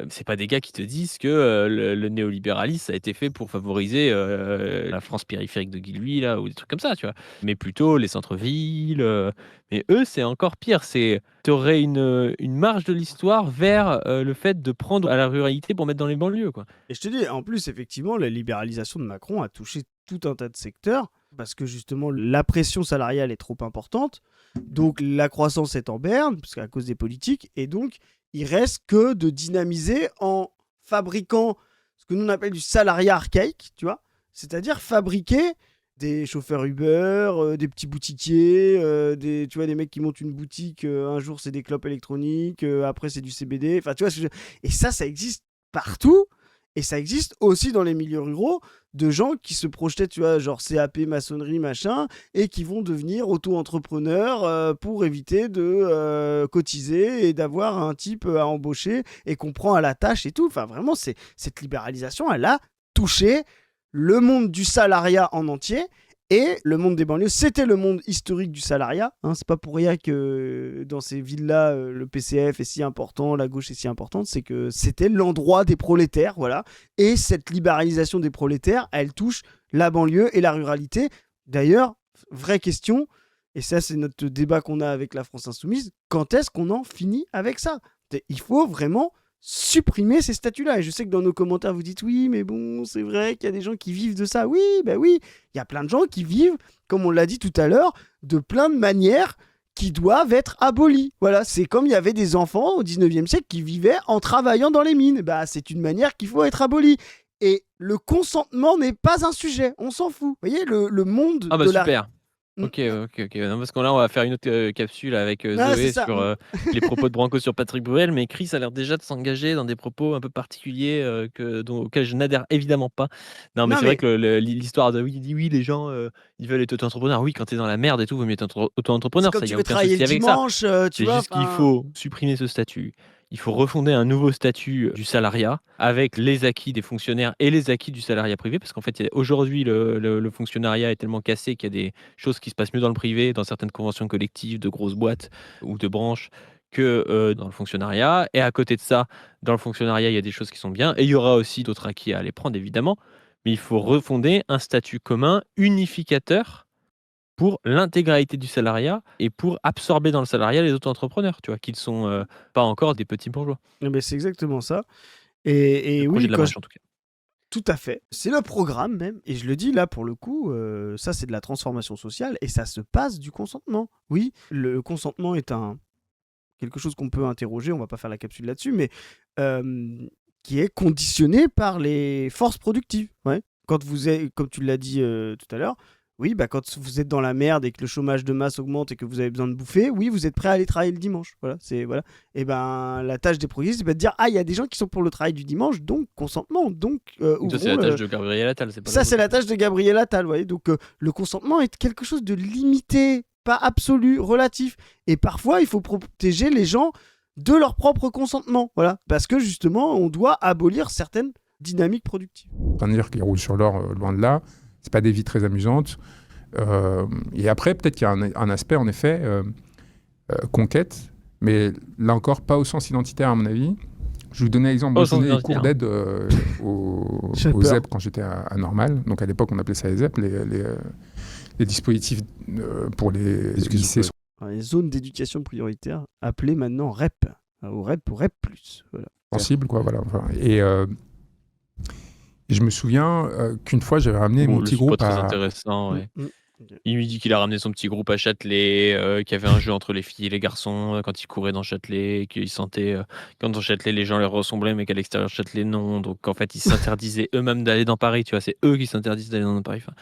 Speaker 1: c'est pas des gars qui te disent que le néolibéralisme ça a été fait pour favoriser la France périphérique de Guy Louis là, ou des trucs comme ça, tu vois, mais plutôt les centres-villes. Mais eux, c'est encore pire, tu aurais une marge de l'histoire vers le fait de prendre à la ruralité pour mettre dans les banlieues, quoi.
Speaker 2: Et je te dis, en plus, effectivement, la libéralisation de Macron a touché tout un tas de secteurs, parce que justement, la pression salariale est trop importante, donc la croissance est en berne, parce qu'à cause des politiques, et donc, il reste que de dynamiser en fabriquant ce que nous on appelle du salariat archaïque, tu vois, c'est-à-dire fabriquer des chauffeurs Uber, des petits boutiquiers, tu vois, des mecs qui montent une boutique, un jour c'est des clopes électroniques, après c'est du CBD, enfin tu vois, et ça existe partout, et ça existe aussi dans les milieux ruraux, de gens qui se projetaient, tu vois, genre CAP, maçonnerie, machin, et qui vont devenir auto-entrepreneurs pour éviter de cotiser et d'avoir un type à embaucher et qu'on prend à la tâche et tout. Enfin vraiment, cette libéralisation, elle a touché le monde du salariat en entier, et le monde des banlieues, c'était le monde historique du salariat. C'est pas pour rien que dans ces villes-là, le PCF est si important, la gauche est si importante, c'est que c'était l'endroit des prolétaires, voilà. Et cette libéralisation des prolétaires, elle touche la banlieue et la ruralité D'ailleurs, vraie question, et ça c'est notre débat qu'on a avec la France Insoumise, quand est-ce qu'on en finit avec ça? Il faut vraiment supprimer ces statuts-là. Et je sais que dans nos commentaires, vous dites oui, mais bon, c'est vrai qu'il y a des gens qui vivent de ça. Oui, ben oui, il y a plein de gens qui vivent, comme on l'a dit tout à l'heure, de plein de manières qui doivent être abolies. Voilà, c'est comme il y avait des enfants au 19e siècle qui vivaient en travaillant dans les mines. Bah, c'est une manière qu'il faut être abolie. Et le consentement n'est pas un sujet, on s'en fout. Vous voyez, le monde
Speaker 1: Ah bah
Speaker 2: de la...
Speaker 1: super. Ok. Non, parce que là, on va faire une autre capsule avec
Speaker 2: Ah, c'est
Speaker 1: Zoé
Speaker 2: ça.
Speaker 1: sur les propos de Branco sur Patrick Bruel, mais Chris a l'air déjà de s'engager dans des propos un peu particuliers auxquels je n'adhère évidemment pas. Non, mais
Speaker 2: Non,
Speaker 1: c'est vrai
Speaker 2: mais
Speaker 1: que l'histoire de oui, il dit oui, les gens ils veulent être auto-entrepreneurs. Oui, quand t'es dans la merde et tout, vaut mieux être
Speaker 2: c'est
Speaker 1: auto-entrepreneur.
Speaker 2: comme
Speaker 1: Ça, il
Speaker 2: tu
Speaker 1: n'y a
Speaker 2: veux
Speaker 1: aucun
Speaker 2: travailler le
Speaker 1: souci avec ça.
Speaker 2: dimanche, tu
Speaker 1: C'est
Speaker 2: vois,
Speaker 1: juste qu'il
Speaker 2: enfin...
Speaker 1: faut supprimer ce statut. Il faut refonder un nouveau statut du salariat avec les acquis des fonctionnaires et les acquis du salariat privé. Parce qu'en fait, aujourd'hui, le fonctionnariat est tellement cassé qu'il y a des choses qui se passent mieux dans le privé, dans certaines conventions collectives de grosses boîtes ou de branches, que dans le fonctionnariat. Et à côté de ça, dans le fonctionnariat, il y a des choses qui sont bien. Et il y aura aussi d'autres acquis à aller prendre, évidemment. Mais il faut refonder un statut commun unificateur pour l'intégralité du salariat et pour absorber dans le salariat les auto-entrepreneurs, tu vois, qu'ils sont pas encore des petits bourgeois.
Speaker 2: Eh ben, c'est exactement ça.
Speaker 1: Le
Speaker 2: Et
Speaker 1: projet
Speaker 2: oui,
Speaker 1: de la brèche, en tout cas.
Speaker 2: tout à fait. C'est le programme même. Et je le dis là, pour le coup, ça c'est de la transformation sociale et ça se passe du consentement. Oui, le consentement est quelque chose qu'on peut interroger, on va pas faire la capsule là-dessus, mais qui est conditionné par les forces productives. Ouais. Quand vous êtes, comme tu l'as dit tout à l'heure, oui, bah quand vous êtes dans la merde et que le chômage de masse augmente et que vous avez besoin de bouffer, oui, vous êtes prêt à aller travailler le dimanche. Voilà, c'est voilà. Et ben la tâche des progressistes, c'est de dire ah, il y a des gens qui sont pour le travail du dimanche, donc consentement, donc
Speaker 1: Donc ça, c'est
Speaker 2: ouvrons
Speaker 1: la tâche
Speaker 2: le...
Speaker 1: de Gabriel Attal, c'est pas la
Speaker 2: Ça, c'est
Speaker 1: vôtre.
Speaker 2: la tâche de Gabriel Attal, vous voyez. Donc, le consentement est quelque chose de limité, pas absolu, relatif. Et parfois, il faut protéger les gens de leur propre consentement. Voilà. Parce que justement, on doit abolir certaines dynamiques productives.
Speaker 4: En train de dire qu'ils roulent sur l'or, loin de là. C'est pas des vies très amusantes. Et après, peut-être qu'il y a un aspect, en effet, conquête, mais là encore, pas au sens identitaire, à mon avis. Je vous donnais l'exemple,
Speaker 1: Pas au
Speaker 4: moi, je
Speaker 1: sens
Speaker 4: donnais des
Speaker 1: identitaire.
Speaker 4: cours d'aide aux
Speaker 2: J'ai peur.
Speaker 4: ZEP quand j'étais à Normal. Donc à l'époque, on appelait ça les ZEP, les dispositifs pour les lycées.
Speaker 2: Alors, les zones d'éducation prioritaire, appelées maintenant REP. Ou REP ou REP+. Voilà.
Speaker 4: Sensibles, quoi, voilà. Enfin, et je me souviens qu'une fois, j'avais ramené mon petit
Speaker 1: C'est pas
Speaker 4: groupe
Speaker 1: très
Speaker 4: à...
Speaker 1: intéressant, ouais.
Speaker 2: Ok.
Speaker 1: Il lui dit qu'il a ramené son petit groupe à Châtelet, qu'il y avait un jeu entre les filles et les garçons quand ils couraient dans Châtelet, qu'ils sentaient quand dans Châtelet les gens leur ressemblaient, mais qu'à l'extérieur de Châtelet non. Donc en fait, ils s'interdisaient eux-mêmes d'aller dans Paris, tu vois. C'est eux qui s'interdisent d'aller dans Paris. Enfin,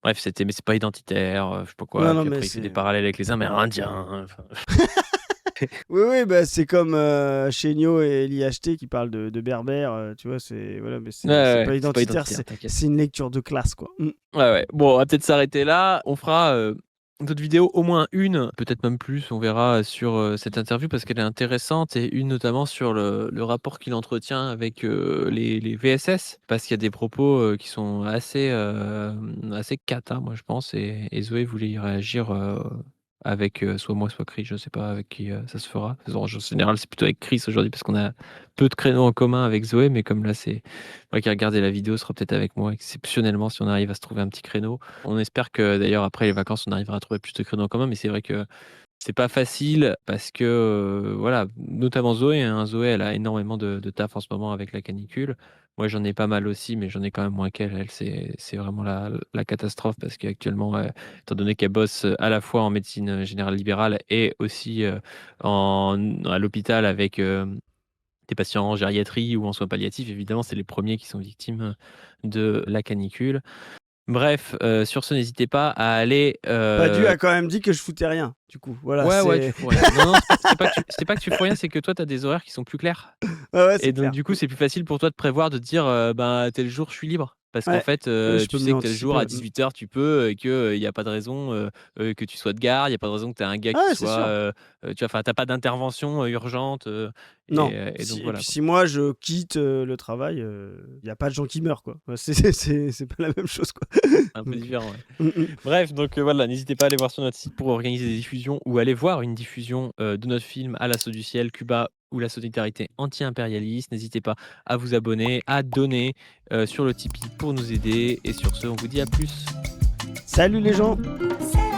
Speaker 1: bref, mais c'est pas identitaire, je sais pas quoi.
Speaker 2: Non,
Speaker 1: Puis
Speaker 2: mais
Speaker 1: après, il fait
Speaker 2: c'est...
Speaker 1: des parallèles avec les Amérindiens. Enfin,
Speaker 2: Oui, bah, c'est comme Chéniaud et l'IHT qui parlent de berbères, tu vois, c'est voilà, mais c'est
Speaker 1: ouais,
Speaker 2: pas
Speaker 1: c'est pas
Speaker 2: identitaire,
Speaker 1: identitaire, t'inquiète.
Speaker 2: c'est une lecture de classe, quoi.
Speaker 1: Ouais. Bon, on va peut-être s'arrêter là. On fera d'autres vidéos, au moins une, peut-être même plus, on verra sur cette interview parce qu'elle est intéressante et une notamment sur le rapport qu'il entretient avec les VSS parce qu'il y a des propos qui sont assez cata, moi je pense, et Zoé voulait y réagir avec soit moi, soit Chris, je sais pas avec qui ça se fera. En général, c'est plutôt avec Chris aujourd'hui parce qu'on a peu de créneaux en commun avec Zoé, mais comme là, c'est moi qui ai regardé la vidéo, ce sera peut-être avec moi exceptionnellement si on arrive à se trouver un petit créneau. On espère que d'ailleurs après les vacances, on arrivera à trouver plus de créneaux en commun, mais c'est vrai que c'est pas facile parce que voilà, notamment Zoé, hein. Zoé, elle a énormément de taf en ce moment avec la canicule. Moi, j'en ai pas mal aussi, mais j'en ai quand même moins qu'elle. Elle, c'est vraiment la catastrophe parce qu'actuellement, étant donné qu'elle bosse à la fois en médecine générale libérale et aussi à l'hôpital avec des patients en gériatrie ou en soins palliatifs, évidemment, c'est les premiers qui sont victimes de la canicule. Bref, sur ce, n'hésitez pas à aller.
Speaker 2: Badu a quand même dit que je foutais rien, du coup, voilà,
Speaker 1: Ouais,
Speaker 2: c'est...
Speaker 1: tu fous rien. Non, c'est pas que tu fous rien, c'est que toi, tu as des horaires qui sont plus clairs.
Speaker 2: ouais,
Speaker 1: Et
Speaker 2: c'est
Speaker 1: donc,
Speaker 2: clair.
Speaker 1: du coup, c'est plus facile pour toi de prévoir, de te dire, bah, tel jour, je suis libre. Parce qu'en
Speaker 2: Ouais.
Speaker 1: fait,
Speaker 2: Je
Speaker 1: tu
Speaker 2: peux
Speaker 1: sais
Speaker 2: mieux
Speaker 1: que tel jour, à
Speaker 2: anticiper.
Speaker 1: 18h, tu peux, et qu'il n'y a pas de raison que tu sois de gare, il n'y a pas de raison que tu aies un gars
Speaker 2: Ah
Speaker 1: qui
Speaker 2: ouais, c'est sûr.
Speaker 1: soit. Tu n'as pas d'intervention urgente.
Speaker 2: Non.
Speaker 1: Et donc,
Speaker 2: Et
Speaker 1: voilà.
Speaker 2: puis
Speaker 1: Quoi.
Speaker 2: si moi je quitte le travail, il n'y a pas de gens qui meurent, quoi. C'est pas la même chose, quoi.
Speaker 1: Un peu différent, ouais.
Speaker 2: Mm, mm.
Speaker 1: Bref, donc voilà, n'hésitez pas à aller voir sur notre site pour organiser des diffusions ou aller voir une diffusion de notre film À l'assaut du ciel, Cuba ou la solidarité anti-impérialiste. N'hésitez pas à vous abonner, à donner sur le Tipeee pour nous aider. Et sur ce, on vous dit à plus.
Speaker 2: Salut les gens.
Speaker 5: Salut